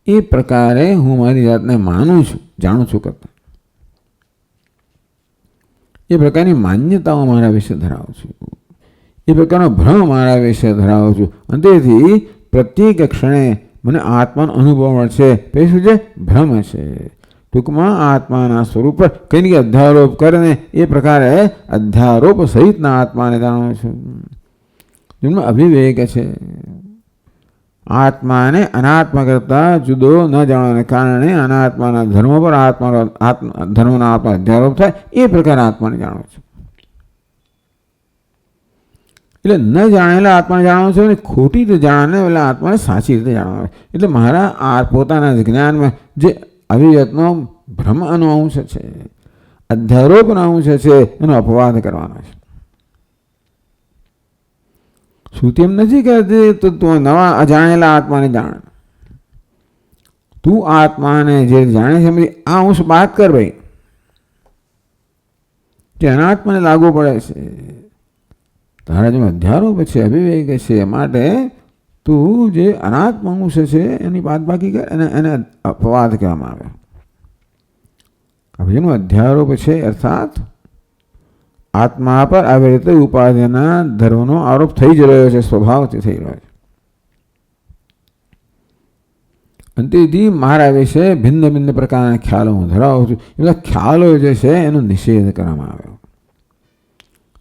એ પ્રકારે હું મારી જાતને માનું છું, જાણું છું કરતા. એ પ્રકારની માન્યતાઓ મારા વિશે ધરાવું છું. એ પ્રકારનો ભ્રમ મારા વિશે ધરાવું છું. અને તેથી પ્રત્યેક ક્ષણે મને આત્માનો અનુભવ મળશે. પછી શું છે? ભ્રમ છે. ટૂંકમાં આત્માના સ્વરૂપ પર કંઈક અધ્યારોપ કરીને એ પ્રકારે અધ્યારોપ સહિતના આત્માને જાણું છું. જેમાં અવિવેક છે. આત્માને અનાત્મા કરતાં જુદો ન જાણવાને કારણે અનાત્માના ધર્મ પર ધર્મના આત્મા અધ્યારોપ થાય. એ પ્રકારે આત્માને જાણો છો. એટલે ન જાણેલા આત્માને જાણવો છે અને ખોટી રીતે જાણવાને એટલે આત્માને સાચી રીતે જાણવા. એટલે મારા પોતાના જ્ઞાનમાં જે અવિવેકનો ભ્રમ એનો અંશ છે, અધ્યારોપનો અંશ છે, એનો અપવાદ કરવાનો છે. શ્રુતિ એમ નથી કહેતી તો તું નવા અજાણેલા આત્માને જાણ. તું આત્માને જે જાણે છે આ અંશ બાદ કર ભાઈ, જે અનાત્માને લાગુ પડે છે. તારા જે અધ્યારોપ છે, અવિવેક છે, માટે તું જે અનાત્મા અંશ છે એની બાદબાકી કર અને એને અપવાદ કહેવામાં આવે. હવે જેનું અધ્યારોપ છે અર્થાત આત્મા પર આવી રીતે ઉપાધિના ધર્મનો આરોપ થઈ જ રહ્યો છે, સ્વભાવથી થઈ રહ્યો છે. અને તેથી મારા વિશે ભિન્ન ભિન્ન પ્રકારના ખ્યાલો હું ધરાવું છું. એ બધા ખ્યાલો જે છે એનો નિષેધ કરવામાં આવ્યો,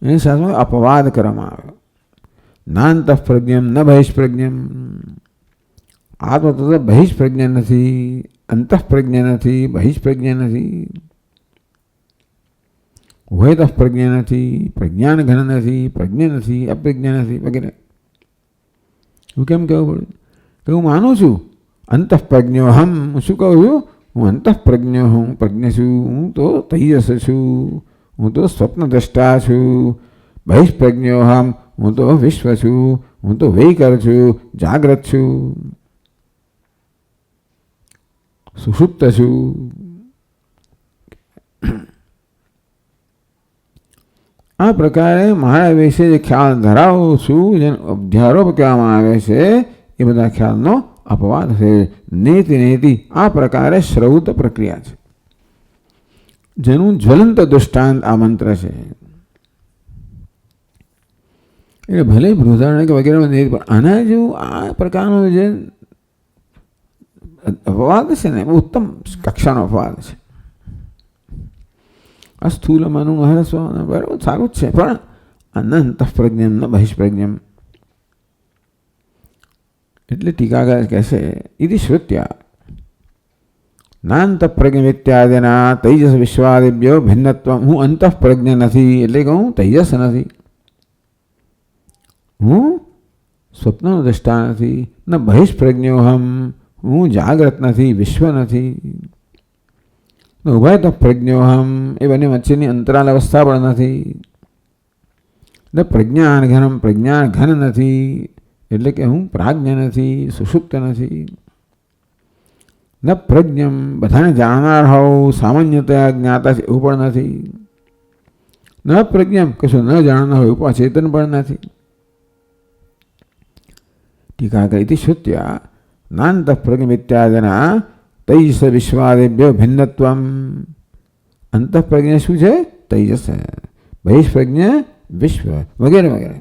એની સાથે અપવાદ કરવામાં આવ્યો. નાંતઃ પ્રજ્ઞમ ન બહિષ્પ્રજ્ઞમ. આત્મતત્વ બહિષ્પ્રજ્ઞા નથી, અંતઃપ્રજ્ઞા નથી, બહિષ્પ્રજ્ઞા નથી, ઉભયતઃ પ્રજ્ઞા નથી, પ્રજ્ઞાન ઘન નથી, પ્રજ્ઞા નથી, અપ્રજ્ઞા નથી વગેરે. હું કેમ કહેવું પડે કે હું માનું છું અંતઃપ્રજ્ઞો હમ. હું શું કહું છું? હું અંતઃપ્રજ્ઞો હું પ્રજ્ઞ છું. હું તો તૈજસ છું. હું તો સ્વપ્ન દ્રષ્ટા છું. બહિષ્પ્રજ્ઞો હમ. હું તો વિશ્વ છું. હું તો વૈકર છું, જાગ્રત છું, સુષુપ્ત છું. આ પ્રકારે મારા વિશે જે ખ્યાલ ધરાવું છું, જેનો અધ્યારોપ કહેવામાં આવે છે, એ બધા ખ્યાલનો અપવાદ છે. નેતિ નેતિ આ પ્રકારે શ્રૌત પ્રક્રિયા છે, જેનું જ્વલંત દૃષ્ટાંત આ મંત્ર છે. એટલે ભલે બૃહદારણ્ય કે વગેરે પણ આના જેવું આ પ્રકારનો જે અપવાદ છે ને, ઉત્તમ કક્ષાનો અપવાદ છે. આ સ્થૂલમાનું મહારસ્વ બરાબર સારું જ છે, પણ અનંત પ્રજ્ઞમ ન બહિષ્પ્રજ્ઞમ. એટલે ટીકાકાર કહેશે ઇતિ શ્રુત્યા નાંત પ્રજ્ઞ ઇત્યાદિના તૈજસ વિશ્વાદિભ્યો ભિન્નત્વ. હું અંતઃપ્રજ્ઞ નથી એટલે કે હું તૈજસ નથી, હું સ્વપ્નનો દ્રષ્ટા નથી, ન બહિષ્પ્રજ્ઞો હમ. હું જાગ્રત નથી, વિશ્વ નથી. ઉભયતઃ પ્રજ્ઞો હમ. એ બંને વચ્ચેની અંતરાલ અવસ્થા પણ નથી. ન પ્રજ્ઞાન ઘનમ. પ્રજ્ઞાન ઘન નથી એટલે કે હું પ્રાજ્ઞ નથી, સુષુપ્ત નથી. ન પ્રજ્ઞમ. બધાને જાણનાર હોવું, સામાન્યતયા જ્ઞાતા છે એવું પણ નથી. ન પ્રજ્ઞમ. કશું ન જાણનાર હોય એવું ચેતન પણ નથી. ટીકા કરી શ્રુત્યા નાંત પ્રજ્ઞ ઇત્યાદિના તૈજસ વિશ્વાદિભ્યો ભિન્નત્વમ. અંતઃપ્રજ્ઞ શું છે? તૈજસ. બહિષ્પ્રજ્ઞ વિશ્વ વગેરે વગેરે.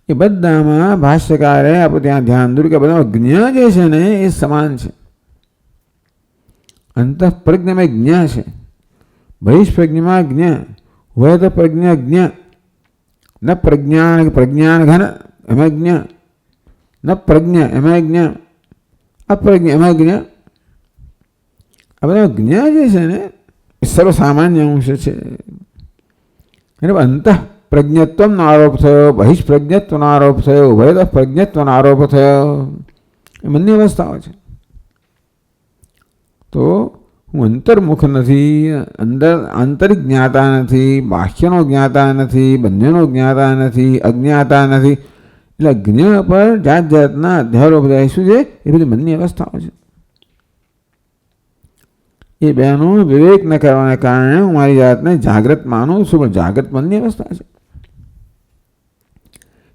એ બધામાં ભાષ્યકારે આપણે ત્યાં ધ્યાન દોર્યું કે બધા જ્ઞ જે છે ને એ સમાન છે. અંતઃપ્રજ્ઞમાં જ્ઞ છે, બહિષ્પ્રજ્ઞમાં જ્ઞ, હોય પ્રજ્ઞ જ્ઞ. ન પ્રજ્ઞાન. પ્રજ્ઞાન ઘન એમાં જ્ઞ. ન પ્રજ્ઞ એમાં જ્ઞ. અપ્રજ્ઞ એમાં જ્ઞ. આ બધા જ્ઞ જે છે ને એ સર્વસામાન્ય અંશ છે. એટલે અંતઃ પ્રજ્ઞત્વનો આરોપ થયો, બહિષ્પ્રજ્ઞત્વનો આરોપ થયો, ઉભયતઃ પ્રજ્ઞત્વનો આરોપ થયો. એ બંને અવસ્થાઓ છે. તો હું અંતર્મુખ નથી, આંતરિક જ્ઞાતા નથી, બાહ્યનો જ્ઞાતા નથી, બંનેનો જ્ઞાતા નથી, અજ્ઞાતા નથી. એટલે જ્ઞ પર જાત જાતના અધ્યારોપ બધા શું છે? એ બધી બંને અવસ્થાઓ છે. એ બેનો વિવેક ન કરવાને કારણે હું મારી જાતને જાગ્રત માનું છું, પણ જાગ્રત બંને અવસ્થા છે.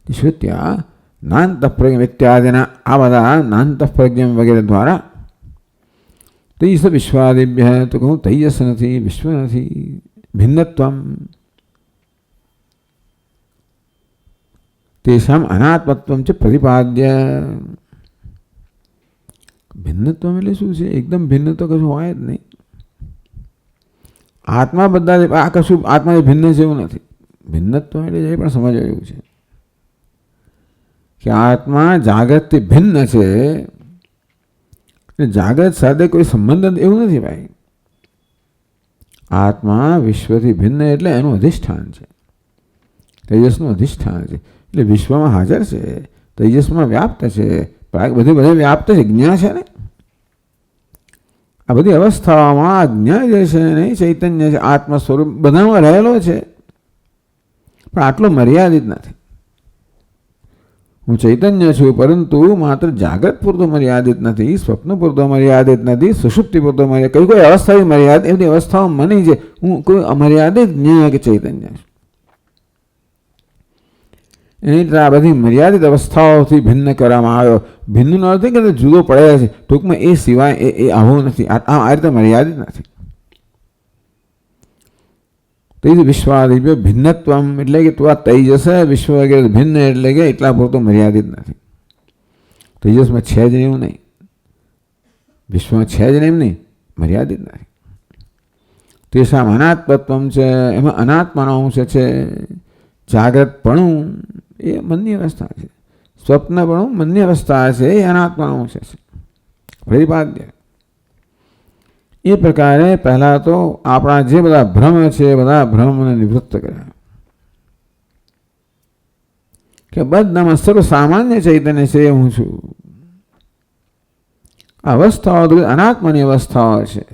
શ્રુત્યા નાંત પ્રજ્ઞ ઇત્યાદિના આ બધા નાંત પ્રજ્ઞ વગેરે દ્વારા તૈજસ વિશ્વાદિભ્ય. તો કહું તૈજસ નથી, વિશ્વ નથી, ભિન્નત્વમ. તેષામ અનાત્મત્વમ છે પ્રતિપાદ્ય. ભિન્નત્વમ એટલે શું છે? એકદમ ભિન્ન તો કશું હોય જ નહીં. આત્મા બધા આ કશું આત્મા ભિન્ન છે એવું નથી. ભિન્નત્વ એટલે એ પણ સમજવા એવું છે. કે આત્મા જાગૃતથી ભિન્ન છે. જાગૃત સાથે કોઈ સંબંધ એવું નથી ભાઈ. આત્મા વિશ્વથી ભિન્ન એટલે એનું અધિષ્ઠાન છે, તેજસનું અધિષ્ઠાન છે. એટલે વિશ્વમાં હાજર છે, તેજસમાં વ્યાપ્ત છે, બધે વ્યાપ્ત છે. જ્ઞા છે ને, આ બધી અવસ્થાઓમાં જ્ઞા જે છે ને ચૈતન્ય છે, આત્મ સ્વરૂપ બધામાં રહેલો છે, પણ આટલો મર્યાદિત નથી. હું ચૈતન્ય છું, પરંતુ માત્ર જાગ્રત પૂરતો મર્યાદિત નથી, સ્વપ્ન પૂરતો મર્યાદિત નથી, સુષુપ્તિ પૂરતો મર્યાદિત, કોઈ અવસ્થા મર્યાદિત, એવી અવસ્થાઓ મને છે. હું કોઈ અમર્યાદિત જ્ઞાન કે ચૈતન્ય છું. એની આ બધી મર્યાદિત અવસ્થાઓથી ભિન્ન કરવામાં આવ્યો. ભિન્નનો અર્થ કે જુદો પડે છે. ટૂંકમાં એ સિવાય એ આવો નથી, આ રીતે મર્યાદિત નથી. તેજ વિશ્વાદિવ્ય ભિન્નત્વમ એટલે કે તું આ તેજસ વિશ્વ વગેરે ભિન્ન એટલે કે એટલા પૂરતો મર્યાદિત નથી. તેજસમાં છે જ એવું નહીં, વિશ્વમાં છે જ એમ નહીં, મર્યાદિત નથી. તેસામ અનાત્મત્વમ છે, એમાં અનાત્માનો અંશ છે. જાગ્રતપણું એ મનની અવસ્થા છે, સ્વપ્નપણું મનની અવસ્થા છે, એ અનાત્માનો અંશ છે. પ્રતિપાદ્ય એ પ્રકારે પહેલાં તો આપણા જે બધા ભ્રમ છે, બધા ભ્રમને નિવૃત્ત કર્યા. કે બધામાં સર્વ સામાન્ય ચૈતન્ય છે, હું છું. અવસ્થાઓ અનાત્માની અવસ્થાઓ છે.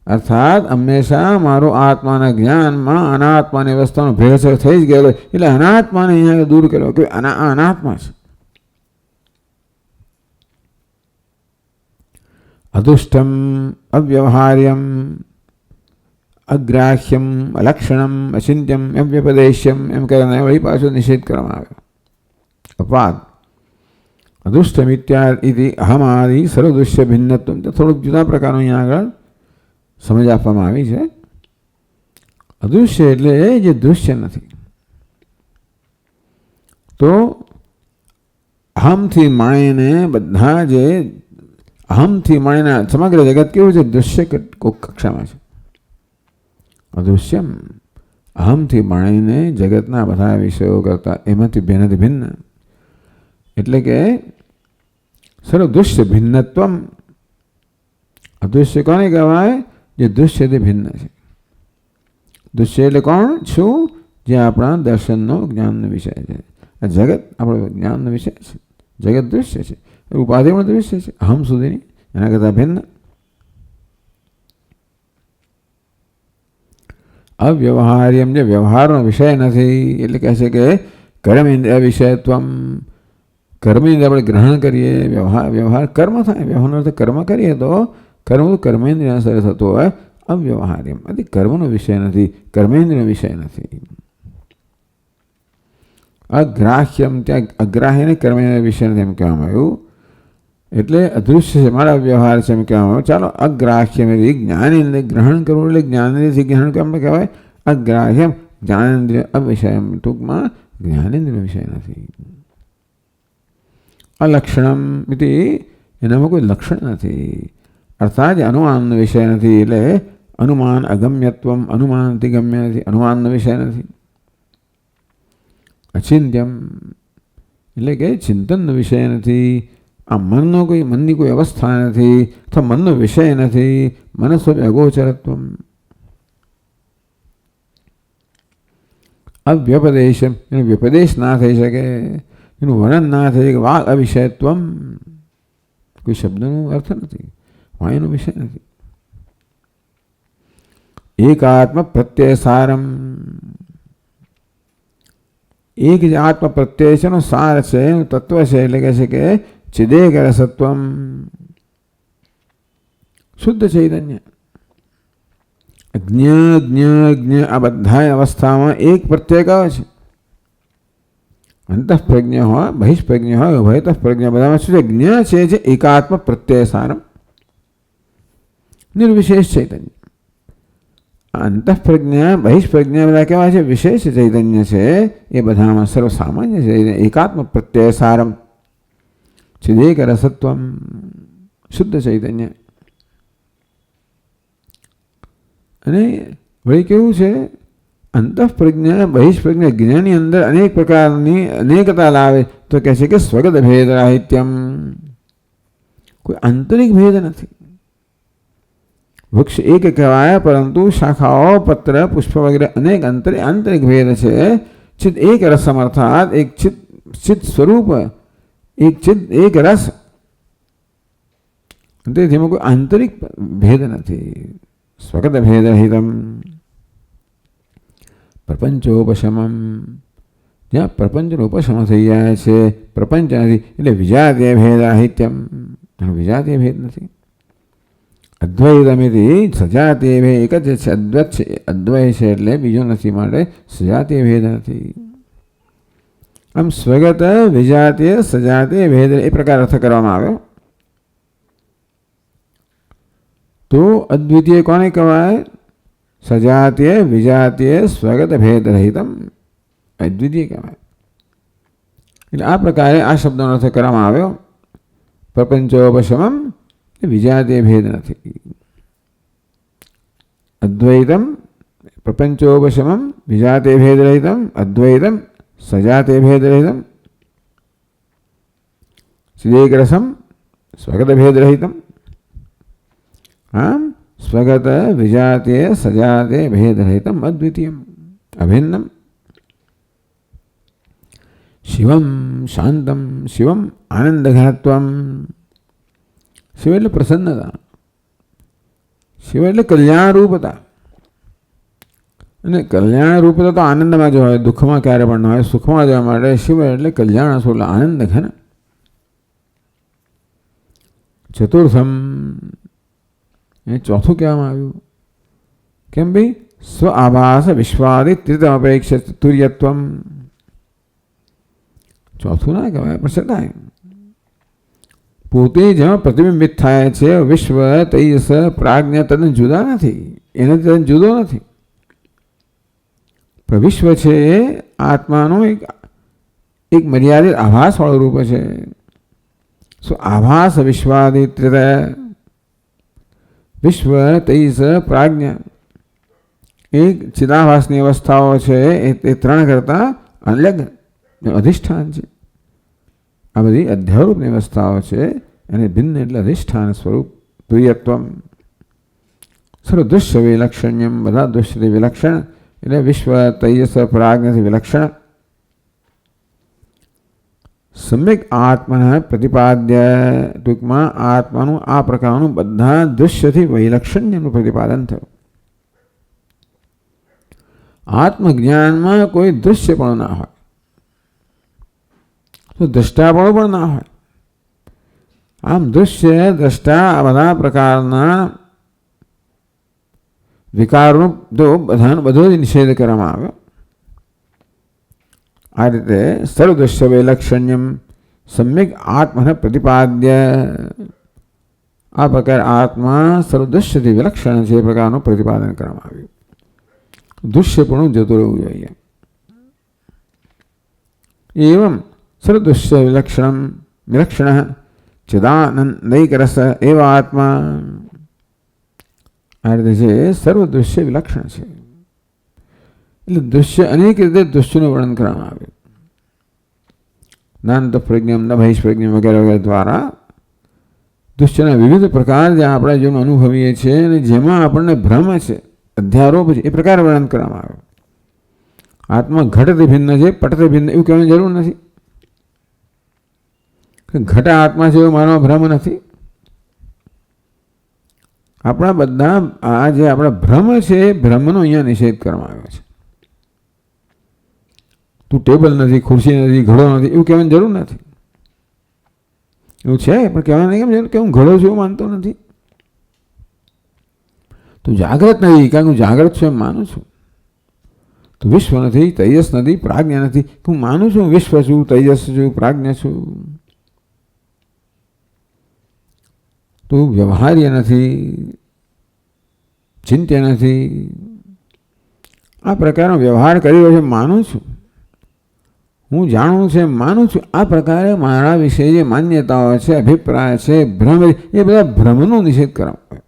અર્થાત હંમેશા મારું આત્માના જ્ઞાનમાં અનાત્માની અવસ્થાનો ભેળસેળ થઈ જ ગયેલો, એટલે અનાત્માને અહીંયા દૂર કર્યો કે અનાત્મા છે. અદુષ્ટમ અવ્યવહાર્યમ અગ્રાહ્યમ અલક્ષણમ અચિંત્યમ અવ્યપદેશ્યમ એમ કરીને વળી પાછો નિષેધ કરવામાં આવ્યો. અપાદ અદુષ્ટમ ઇત્યાદિ અહમાદિ સર્વદૃશ્ય ભિન્નત્વ, થોડુંક જુદા પ્રકારનું અહીંયા આગળ સમજ આપવામાં આવી છે. અદૃશ્ય એટલે જે દૃશ્ય નથી. તો અહમથી માણીને બધા જે અહમથી માણીને સમગ્ર જગત કેવું છે? દૃશ્ય કક્ષામાં છે. અદૃશ્યમ અહમથી માણીને જગતના બધા વિષયો કરતા એમાંથી ભિન્નથી ભિન્ન એટલે કે સર્વદૃશ્ય ભિન્નત્વમ. અદૃશ્ય કોને કહેવાય? જે દૃશ્યથી ભિન્ન છે. દૃશ્ય એટલે કોણ? શું? જે આપણા દર્શનનો જ્ઞાનનો વિષય છે. આ જગત આપણો જ્ઞાનનો વિષય છે. જગત દૃશ્ય છે, ઉપાધિ પણ દૃશ્ય છે, અહમ સુધીની એના કરતાં ભિન્ન. અવ્યવહાર્યમ જે વ્યવહારનો વિષય નથી એટલે કહે છે કે કર્મેન્દ્રિય વિષયત્વમ. કર્મેન્દ્રિય આપણે ગ્રહણ કરીએ, વ્યવહાર કર્મ થાય, વ્યવહારનો અર્થ કર્મ કરીએ તો કર્મ તો કર્મેન્દ્રિય અસર થતો હોય. અવ્યવહાર્યમ એટલે કર્મનો વિષય નથી, કર્મેન્દ્રિયનો વિષય નથી. અગ્રાહ્યમ ત્યાં અગ્રાહ્યને કર્મેન્દ્રિય વિષય નથી એમ કહેવામાં આવ્યું. એટલે અદૃશ્ય છે, મારા વ્યવહાર છે એમ કહેવામાં આવ્યું. ચાલો અગ્રાહ્યમ એટલે જ્ઞાનેન્દ્રિય ગ્રહણ કરવું એટલે જ્ઞાનેન્દ્રિયથી ગ્રહણ કરવામાં કહેવાય. અગ્રાહ્યમ જ્ઞાનેન્દ્રિય અવિષય, ટૂંકમાં જ્ઞાનેન્દ્રિય વિષય નથી. અલક્ષણમ એટલે એનામાં કોઈ લક્ષણ નથી, અર્થાત અનુમાનનો વિષય નથી. એટલે અનુમાન અગમ્યત્વમ, અનુમાનથી ગમ્ય નથી, અનુમાનનો વિષય નથી. અચિંત્યમ એટલે કે ચિંતનનો વિષય નથી. આ મનની કોઈ અવસ્થા નથી અથવા મનનો વિષય નથી. મનસ્વરૂપ અગોચરત્વમ. અવ્યપદેશમ એનો વ્યપદેશ ના થઈ શકે, એનું વર્ણન ના થઈ શકે. વાગ અવિષયત્વમ કોઈ શબ્દનો અર્થ નથી, વાણીનો વિષય નથી. એકાત્મ પ્રત્યય સારમ એક જે આત્મ પ્રત્યય છે એનો સાર છે, એનું તત્વ છે. એટલે કહે છે કે ચિદેક રસત્વમ શુદ્ધ ચૈતન્ય. જ્ઞ આ બધા અવસ્થામાં એક પ્રત્યેક આવે છે. અંતઃપ્રજ્ઞ હોય, બહિષ્પ્રજ્ઞ હોય, ઉભયતઃ પ્રજ્ઞ બધામાં શું છે? જ્ઞ છે જે એકાત્મ પ્રત્યય સારમ નિર્વિશેષ ચૈતન્ય. અંતઃપ્રજ્ઞા બહિષ્પ્રજ્ઞા બધા કેવા છે? વિશેષ ચૈતન્ય છે. એ બધામાં સર્વસામાન્ય ચૈતન્ય, એકાત્મ પ્રત્યય સારમ ચિદેક રસત્વમ શુદ્ધ ચૈતન્ય. અને વળી કેવું છે? અંતઃપ્રજ્ઞા બહિષ્પ્રજ્ઞા જ્ઞાની અંદર અનેક પ્રકારની અનેકતા લાવે તો કહે છે કે સ્વગત ભેદ રાહિત્યમ, કોઈ આંતરિક ભેદ નથી. વૃક્ષ એક કહેવાય પરંતુ શાખાઓ પત્ર પુષ્પ વગેરે અનેક આંતરિક ભેદ છે. ચિદ એક રસમ અર્થાત એક ચિદ સ્વરૂપ, એક ચિદ એક રસ, તેમાં કોઈ આંતરિક ભેદ નથી. સ્વગત ભેદ રહિતમ. પ્રપંચોપશમમ, જ્યાં પ્રપંચનો ઉપશમ થઈ જાય છે, પ્રપંચ નથી એટલે વિજાતીય ભેદ રાહિત્યમ, વિજાતીય ભેદ નથી. અદ્વૈતમિતિ સજાતીય ભેદ એક જ છે, અદ્વૈત છે, અદ્વૈત છે એટલે બીજો નથી, માટે સજાતીય ભેદ નથી. આમ સ્વગત વિજાતીય સજાતીય ભેદ એ પ્રકાર અર્થ કરવામાં આવ્યો. તો અદ્વિતીય કોને કહેવાય? સજાતીય વિજાતીય સ્વગત ભેદ રહિતમ અદ્વિતીય કહેવાય. એટલે આ પ્રકારે આ શબ્દનો અર્થ કરવામાં આવ્યો. પ્રપંચોપશમમ વિજાતીય ભેદ નથી. અદ્વૈતમ પ્રપંચોપશમમ વિજાતીય ભેદ રહિતમ, અદ્વૈતમ સજાતીય ભેદ રહિતમ, સિદ્ધેકરસમ સ્વગત ભેદ રહિતમ. આમ સ્વગત વિજાતીય સજાતીય ભેદ રહિતમ અદ્વિતીયમ અભિન્નમ. શિવમ શાંતમ, શિવમ આનંદઘનત્વમ. શિવ એટલે પ્રસન્નતા, શિવ એટલે કલ્યાણ રૂપતા. અને કલ્યાણ રૂપતા તો આનંદમાં જ હોય, દુઃખમાં ક્યારે પણ ન હોય, સુખમાં જવા માટે શિવ એટલે કલ્યાણ સ્વરૂપ આનંદ ઘન. ચતુર્થમ એ ચોથું કહેવામાં આવ્યું. કેમ ભાઈ? સ્વ આભાસ વિશ્વાદિ ત્રિતમ અપેક્ષ તુર્યત્વમ. ચોથું ના કહેવાય પણ છતાંય પોતે જેમાં પ્રતિબિંબિત થાય છે વિશ્વ તૈયસ પ્રાજ્ઞા તદ્દન જુદા નથી, એને તદ્દન જુદો નથી. પણ વિશ્વ છે એ આત્માનું એક મર્યાદિત આભાસવાળું રૂપ છે. શું આભાસ વિશ્વાદિત વિશ્વ તૈયસ પ્રાજ્ઞા એક ચિદાભાસની અવસ્થાઓ છે એ ત્રણ કરતાં અલગ અધિષ્ઠાન છે. આ બધી અધ્યારૂપની અવસ્થાઓ છે અને ભિન્ન એટલે અધિષ્ઠાન સ્વરૂપ તુર્યત્વમ. સર્વદૃશ્ય વિલક્ષણ્યમ, બધા દૃશ્યથી વિલક્ષણ એટલે વિશ્વ તૈયસ પ્રાજ્ઞથી વિલક્ષણ. સમ્યક આત્મના પ્રતિપાદ્ય, ટૂંકમાં આત્માનું આ પ્રકારનું બધા દૃશ્યથી વૈલક્ષણ્યનું પ્રતિપાદન થયું. આત્મજ્ઞાનમાં કોઈ દૃશ્ય પણ ના હોય, તો દ્રષ્ટાપણો પણ ના હોય. આમ દૃશ્ય દ્રષ્ટા આ બધા પ્રકારના વિકારનો તો બધો જ નિષેધ કરવામાં આવ્યો. આ રીતે સર્વદૃશ્ય વૈલક્ષણ્યમ સમ્યક આત્મન પ્રતિપાદ્ય, આ પ્રકાર આત્મા સર્વદૃશ્યથી વિલક્ષણ છે એ પ્રકારનું પ્રતિપાદન કરવામાં આવ્યું. દૃશ્યપણું જતું રહેવું જોઈએ. એવમ સર્વદૃશ્ય વિલક્ષણ ચિદાનંદૈક રસ એવા આત્મા. આ રીતે છે સર્વદૃશ્ય વિલક્ષણ છે એટલે દૃશ્ય અનેક રીતે દૃશ્યનું વર્ણન કરવામાં આવ્યું. નાંત પ્રજ્ઞમ ન બહિષ્પ્રજ્ઞમ વગેરે વગેરે દ્વારા દૃશ્યના વિવિધ પ્રકાર જે આપણે જેમ અનુભવીએ છીએ અને જેમાં આપણને ભ્રમ છે, અધ્યારોપ છે, એ પ્રકાર વર્ણન કરવામાં આવ્યો. આત્મા ઘટથી ભિન્ન છે, પટથી ભિન્ન એવું કહેવાની જરૂર નથી. ઘટ આત્મા છે એવો મારો ભ્રમ નથી. આપણા બધા આ જે આપણા ભ્રમ છે એ ભ્રમનો અહીંયા નિષેધ કરવામાં આવ્યો છે. તું ટેબલ નથી, ખુરશી નથી, ઘડો નથી એવું કહેવાની જરૂર નથી. એવું છે પણ કહેવાની કેમ જરૂર કે હું ઘડો છું એવું માનતો નથી. તું જાગ્રત નથી કારણ કે હું જાગ્રત છું એમ માનું છું. તું વિશ્વ નથી, તૈયસ નથી, પ્રાજ્ઞા નથી, હું માનું છું વિશ્વ છું, તૈયસ છું, પ્રાજ્ઞા છું. તું વ્યવહાર્ય નથી, ચિંત્ય નથી. આ પ્રકારનો વ્યવહાર કરી રહ્યો છે માનું છું, હું જાણું છે માનું છું. આ પ્રકારે મારા વિશે જે માન્યતાઓ છે, અભિપ્રાય છે, ભ્રમ, એ બધા ભ્રમનો નિષેધ કરવામાં આવે.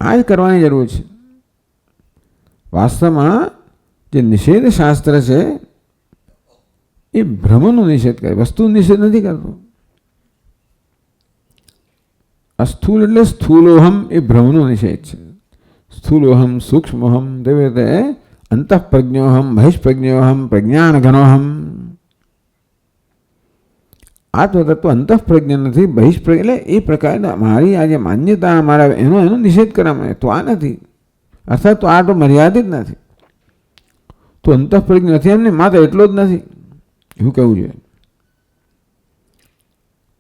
આ જ કરવાની જરૂર છે. વાસ્તવમાં જે નિષેધ શાસ્ત્ર છે એ ભ્રમનો નિષેધ કરે, વસ્તુ નિષેધ નથી કરતો. અસ્થૂલ એટલે સ્થૂલોહમ એ ભ્રમનો નિષેધ છે. સ્થૂલોહમ સૂક્ષ્મોહમ તેવી રીતે અંતઃપ્રજ્ઞોહમ બહિષ્પ્રજ્ઞોહમ પ્રજ્ઞાન ઘનોહમ. આત્મતત્વ અંતઃપ્રજ્ઞ નથી, બહિષ્પ્રજ્ઞ એટલે એ પ્રકારના મારી આ જે માન્યતા મારા એનો નિષેધ કરવામાં તો આ નથી, અર્થાત તો આ તો મર્યાદિત નથી, તો અંતઃપ્રજ્ઞ નથી એમને માત્ર એટલો જ નથી એવું કહેવું જોઈએ.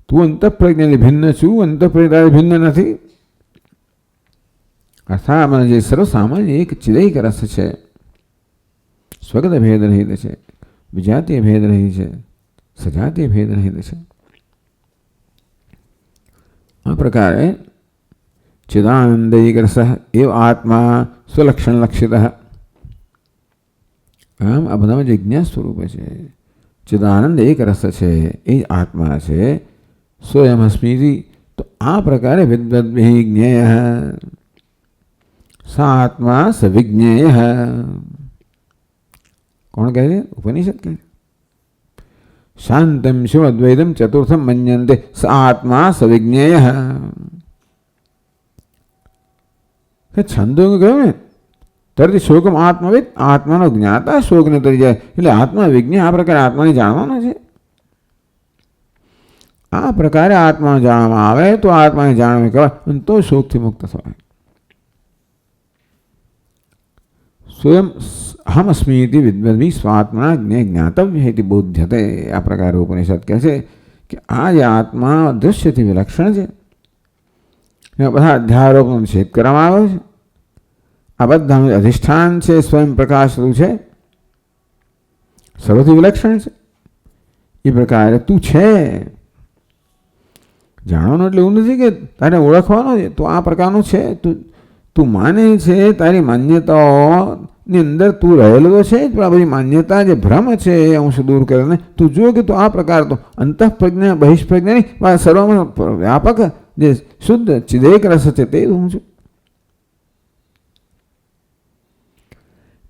તું અંતઃપ્રજ્ઞાથી ભિન્ન છું, અંતઃપ્રજ્ઞાથી ભિન્ન નથી. અર્થાત જે સર્વસામાન્ય એક ચિદૈક રસ છે, સ્વગત ભેદ રહિત છે, વિજાતીય ભેદ રહી છે, સજાતીય ભેદ રહિત છે. આ પ્રકારે ચિદાનંદૈક રસ એવ આત્મા સ્વલક્ષણ લક્ષિત. આમ આ બધામાં જે જ્ઞાન સ્વરૂપે છે, ચિદાનંદ એક રસ છે એ આત્મા છે. સ્વયં અસ્મિતિ, તો આ પ્રકારે વિદ્વદ્ભિ જ્ઞેય સા આત્મા સવિજ્ઞેય. કોણ કહે છે? ઉપનિષદ કહે છે. શાંતમ શિવદ્વૈતમ ચતુર્થમ મન્યન્તે સ આત્મા સવિજ્ઞેય. છંદો કહ્યું ને તરત શોકમ આત્મવિદ, આત્માનો જ્ઞાતા શોકને તરી જાય એટલે આત્મા વિજ્ઞ. આ પ્રકારે આત્માને જાણવાનો છે. આ પ્રકારે આત્મા જાણવામાં આવે તો આત્માને જાણવા કહેવાય, તો શોકથી મુક્ત થવાય. સ્વયં અહમ અસ્મિતિ વિદ્વદ્ભિ સ્વાત્મના જ્ઞાતવ્ય ઇતિ બોધ્યતે. આ પ્રકારે ઉપનિષદ કહે છે કે આ જે આત્મા દૃશ્યથી વિલક્ષણ છે, એમાં બધા અધ્યારોપનો નિષેધ કરવામાં આવ્યો છે. આ બધાનું અધિષ્ઠાન છે, સ્વયં પ્રકાશરૂપ છે, સર્વથી વિલક્ષણ છે. એ પ્રકારે તું છે. જાણવાનું એટલે એવું નથી કે તારે ઓળખવાનો છે, તો આ પ્રકારનું છે. તું માને છે, તારી માન્યતાઓની અંદર તું રહેલો તો છે જ, પણ આ બધી માન્યતા જે ભ્રમ છે એ અંશ દૂર કરીને તું જુઓ કે તું આ પ્રકાર તો અંતઃપ્રજ્ઞા બહિષ્પ્રજ્ઞાની સર્વમાં વ્યાપક જે શુદ્ધ ચિદેક રસ છે તે હું છું.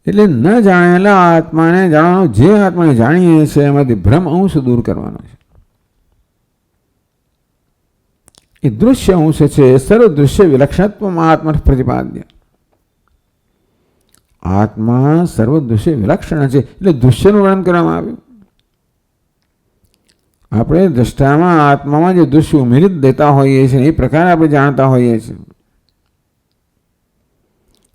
એટલે ન જાણેલા આત્માને જાણવાનો, જે આત્માને જાણીએ છીએ એમાંથી ભ્રમ અંશ દૂર કરવાનો છે. એ દૃશ્ય અંશ છે, સર્વ દૃશ્ય વિલક્ષણત્વમાં આત્મા પ્રતિપાદ્ય. આત્મા સર્વ દૃશ્ય વિલક્ષણ છે એટલે દૃશ્યનું વર્ણન કરવામાં આવ્યું. આપણે દ્રષ્ટામાં આત્મામાં જે દૃશ્ય ઉમેરી દેતા હોઈએ છીએ એ પ્રકારે આપણે જાણતા હોઈએ છીએ.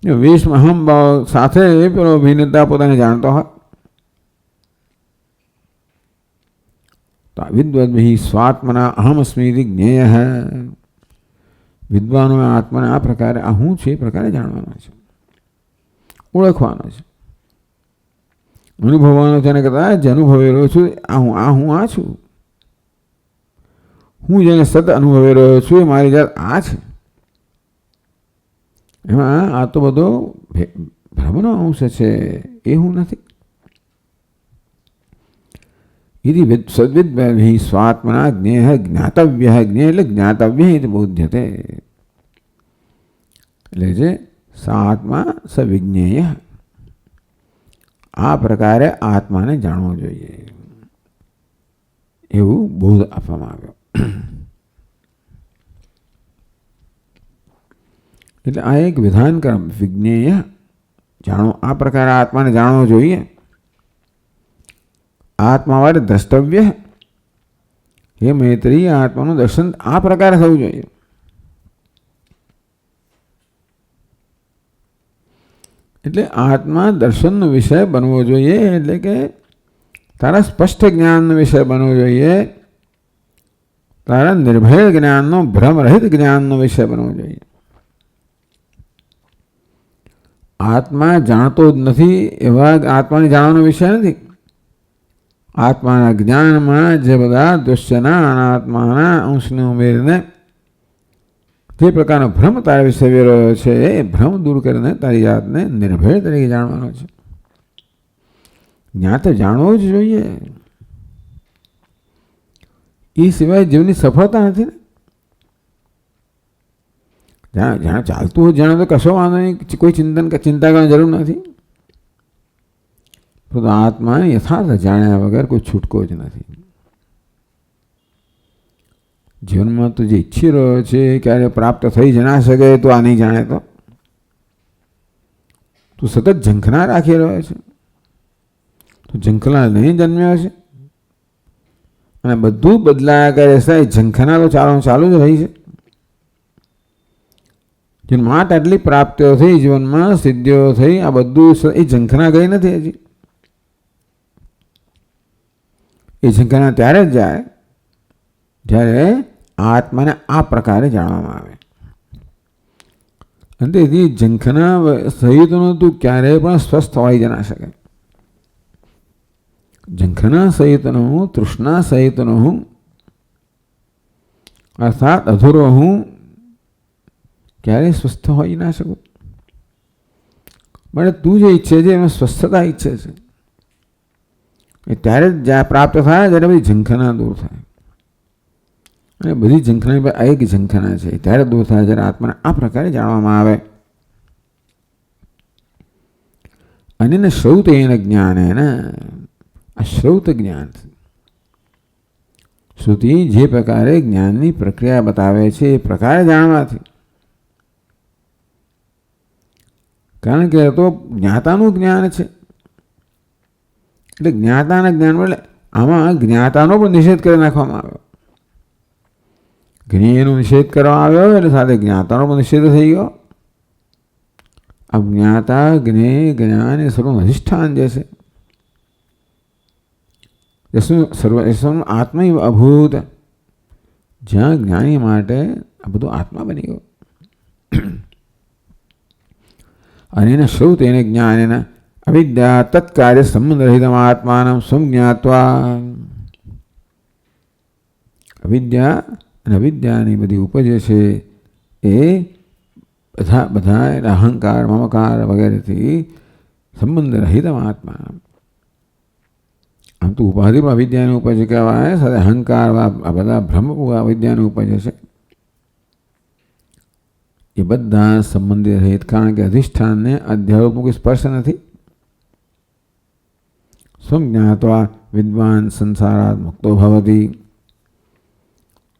વેશમાં અહમ ભાવ સાથે પેલો ભિન્નતા પોતાને જાણતો હોય તો વિદ્વદ્ભિ સ્વાત્મના અહમ અસ્મિતિ જ્ઞેય. વિદ્વાનો આત્માને આ પ્રકારે આ હું છે એ પ્રકારે જાણવાનો છે, ઓળખવાનો છે, અનુભવવાનો છે. એને કહેતા જે અનુભવી રહ્યો છું આ છું. હું જેને સત અનુભવી રહ્યો છું એ મારી જાત આ છે. એમાં આ તો બધો ભ્રમનો અંશ છે, એ હું નથી. સદ્વિદ્ભિ સ્વાત્મના જ્ઞેય જ્ઞાતવ્ય. જ્ઞેય એટલે જ્ઞાતવ્ય ઇતિ બોધ્યતે. એટલે છે સાત્મા સવિજ્ઞેય. આ પ્રકારે આત્માને જાણવો જોઈએ એવું બોધ આપવામાં આવ્યો. એટલે આ એક વિધાન કર્મ વિજ્ઞેય જાણો. આ પ્રકારે આત્માને જાણવો જોઈએ. આત્મા વાળે દ્રષ્ટવ્ય. હે મૈત્રી, આત્માનું દર્શન આ પ્રકારે થવું જોઈએ. એટલે આત્મા દર્શનનો વિષય બનવો જોઈએ. એટલે કે તારા સ્પષ્ટ જ્ઞાનનો વિષય બનવો જોઈએ. તારા નિર્ભય જ્ઞાનનો, ભ્રમરહિત જ્ઞાનનો વિષય બનવો જોઈએ. આત્મા જાણતો જ નથી એવા આત્માને જાણવાનો વિષય નથી. આત્માના જ્ઞાનમાં જે બધા દૃશ્યના અનાત્માના અંશને ઉમેરીને જે પ્રકારનો ભ્રમ તારા વિશે રહ્યો છે એ ભ્રમ દૂર કરીને તારી જાતને નિર્ભય તરીકે જાણવાનો છે. જ્ઞાત જાણવો જ જોઈએ. એ સિવાય જીવની સફળતા નથી ને. જ્યાં ચાલતું હોય જાણે તો કશો વાંધો નહીં, કોઈ ચિંતા કરવાની જરૂર નથી. પરંતુ આત્માને યથાર્થ જાણ્યા વગર કોઈ છૂટકો જ નથી. જીવનમાં તો જે ઈચ્છી રહ્યો છે ક્યારે પ્રાપ્ત થઈ જ ના શકે, તો આ નહીં જાણે તો તું સતત ઝંખના રાખી રહ્યો છે, તું ઝંખના નહીં જન્મ્યો છે અને બધું બદલાયા કરે છે. ઝંખના તો ચાલુ જ રહી છે. જીવનમાં આટલી પ્રાપ્તિઓ થઈ, જીવનમાં સિદ્ધિઓ થઈ, આ બધું એ ઝંખના ગઈ નથી હજી. એ ઝંખના ત્યારે જ જાય જ્યારે આત્માને આ પ્રકારે જાણવામાં આવે. અને તેથી ઝંખના સહિતનું તું ક્યારેય પણ સ્વસ્થ હોઈ જ ના શકે. ઝંખના સહિતનું, તૃષ્ણા સહિતનું અર્થાત અધૂરો હું ક્યારેય સ્વસ્થ હોઈ ના શકું. માટે તું જે ઈચ્છે છે એમાં સ્વસ્થતા ઈચ્છે છે, એ ત્યારે જ પ્રાપ્ત થાય જ્યારે બધી ઝંખના દૂર થાય. અને બધી ઝંખના એક ઝંખના છે ત્યારે દૂર થાય જ્યારે આત્માને આ પ્રકારે જાણવામાં આવે. અને શ્રૌત એના જ્ઞાન એના આ શ્રૌત જ્ઞાન, શ્રુતિ જે પ્રકારે જ્ઞાનની પ્રક્રિયા બતાવે છે એ પ્રકારે જાણવાથી, કારણ કે તો જ્ઞાતાનું જ્ઞાન છે. એટલે જ્ઞાતાના જ્ઞાન એટલે આમાં જ્ઞાતાનો પણ નિષેધ કરી નાખવામાં આવ્યો. જ્ઞેયનો નિષેધ કરવામાં આવ્યો એટલે સાથે જ્ઞાતાનો પણ નિષેધ થઈ ગયો. આ જ્ઞાતા, જ્ઞેય, જ્ઞાન એ સર્વનું અધિષ્ઠાન જે છે, સર્વ આત્મા અભૂત, જ્યાં જ્ઞાની માટે આ બધું આત્મા બની ગયો. અને એના શ્રૌત એને જ્ઞાન એના અવિદ્યા તત્કાર્ય સંબંધ રહિત આત્માનમ સંજ્ઞાત્વા. અવિદ્યા અને અવિદ્યાની બધી ઉપજે છે એ બધા અહંકાર, મમકાર વગેરેથી સંબંધ રહિત આત્મા. આમ તો ઉપાધિમાં અવિદ્યાની ઉપજ કહેવાય, સાથે અહંકાર આ બધા ભ્રમ અવિદ્યાની ઉપજ છે. એ બધા સંબંધિત રહિત, કારણ કે અધિષ્ઠાનને અધ્યારોપનું કોઈ સ્પર્શ નથી. સ્વજ્ઞાત્વા વિદ્વાન સંસારાત મુક્તો ભવતી.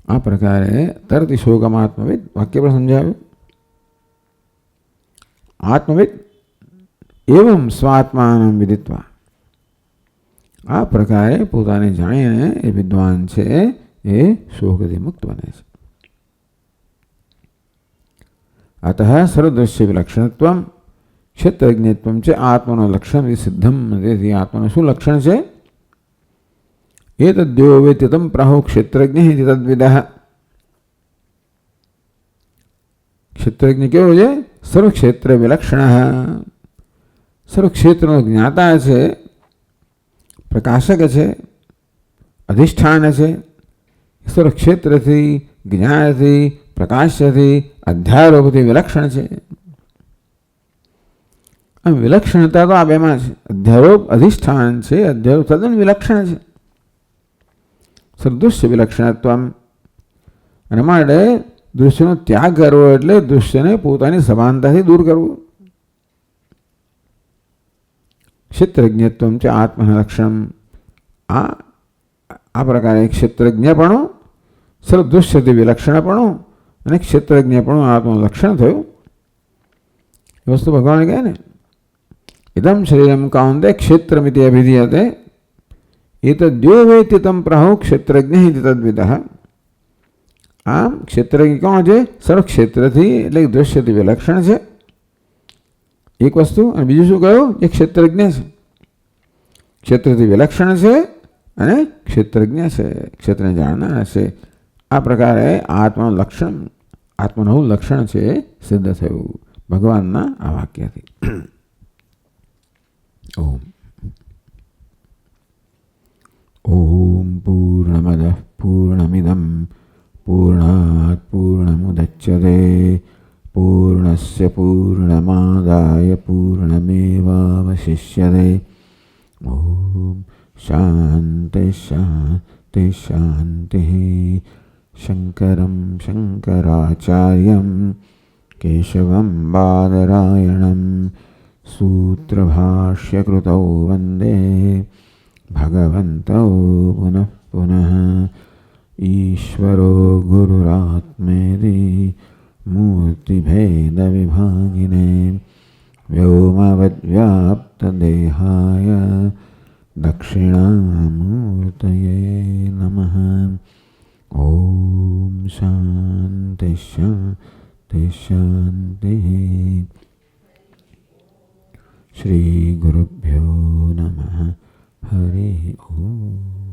આ પ્રકારે તરત શોકમ આત્મવિદ વાક્ય પર સમજાવ્યું. આત્મવિદ એવમ સ્વાત્માનમ વિદિત્વા. આ પ્રકારે પોતાને જાણીને એ વિદ્વાન છે એ શોકથી મુક્ત બને છે. અતઃ સર્વદૃશ્ય વિલક્ષણત્વમ ક્ષેત્રજ્ઞત્વમ છે આત્માનું લક્ષણ સિદ્ધમ. તેથી આત્માનું શું લક્ષણ છે? એ તદ્યો વેત્યતમ પ્રાહુ ક્ષેત્રજ્ઞ તદ્વિદ. ક્ષેત્રજ્ઞ કેવો છે? સર્વક્ષેત્ર વિલક્ષણ, સર્વક્ષેત્રનો જ્ઞાતા છે, પ્રકાશક છે, અધિષ્ઠાન છે. સર્વક્ષેત્રથી, જ્ઞાનથી, પ્રકાશથી, અધ્યારોપથી વિલક્ષણ છે. આમ વિલક્ષણતા તો આ બેમાં છે. અધ્યારોપ અધિષ્ઠાન છે, અધ્યારોપ તદ્દન વિલક્ષણ છે. સદૃશ્ય વિલક્ષણત્વ. અને માટે દૃશ્યનો ત્યાગ કરવો એટલે દૃશ્યને પોતાની સમાનતાથી દૂર કરવું. ક્ષેત્રજ્ઞત્વ છે આત્મના લક્ષણ. આ પ્રકારે ક્ષેત્રજ્ઞપણું, સર્વદૃશ્યથી વિલક્ષણપણું અને ક્ષેત્રજ્ઞપણું આત્મનું લક્ષણ થયું. એ વસ્તુ ભગવાને કહે ને, ઇદમ શરીરમ કાઉન્તે ક્ષેત્રમિતિ અભિધીયતે એતદ્યો વેત્ય તમ પ્રાહુ ક્ષેત્રજ્ઞ તદ્વિદ. આમ ક્ષેત્રજ્ઞ કોણ છે? સર્વક્ષેત્રથી એટલે દૃશ્યથી વિલક્ષણ છે એક વસ્તુ. અને બીજું શું કહ્યું? એ ક્ષેત્રજ્ઞ છે. ક્ષેત્રથી વિલક્ષણ છે અને ક્ષેત્રજ્ઞ છે, ક્ષેત્રને જાણનાર છે. આ પ્રકારે આત્માનું લક્ષણ, આત્માનું લક્ષણ છે સિદ્ધ થયું ભગવાનના આ વાક્યથી. ઓમ ઓમ પૂર્ણમદ પૂર્ણમિદમ પૂર્ણાત પૂર્ણમુદચ્યતે પૂર્ણસ્ય પૂર્ણમાદાય પૂર્ણમેવાવશિષ્યતે. ઓમ શાંતિ શાંતિ શાંતિ. શંકરમ શંકરાચાર્યમ કેશવમ બાદરાયણમ सूत्रभाष्यकृतौ वन्दे भगवन्तौ पुनः पुनः। ईश्वरो गुरुरात्मेति मूर्तिभेदविभागिने व्योमवद्व्याप्तदेहाय दक्षिणामूर्तये नमः। ॐ शान्ति शान्ति शान्तिः। श्रीगुरुभ्यो नमः। हरि ओम्।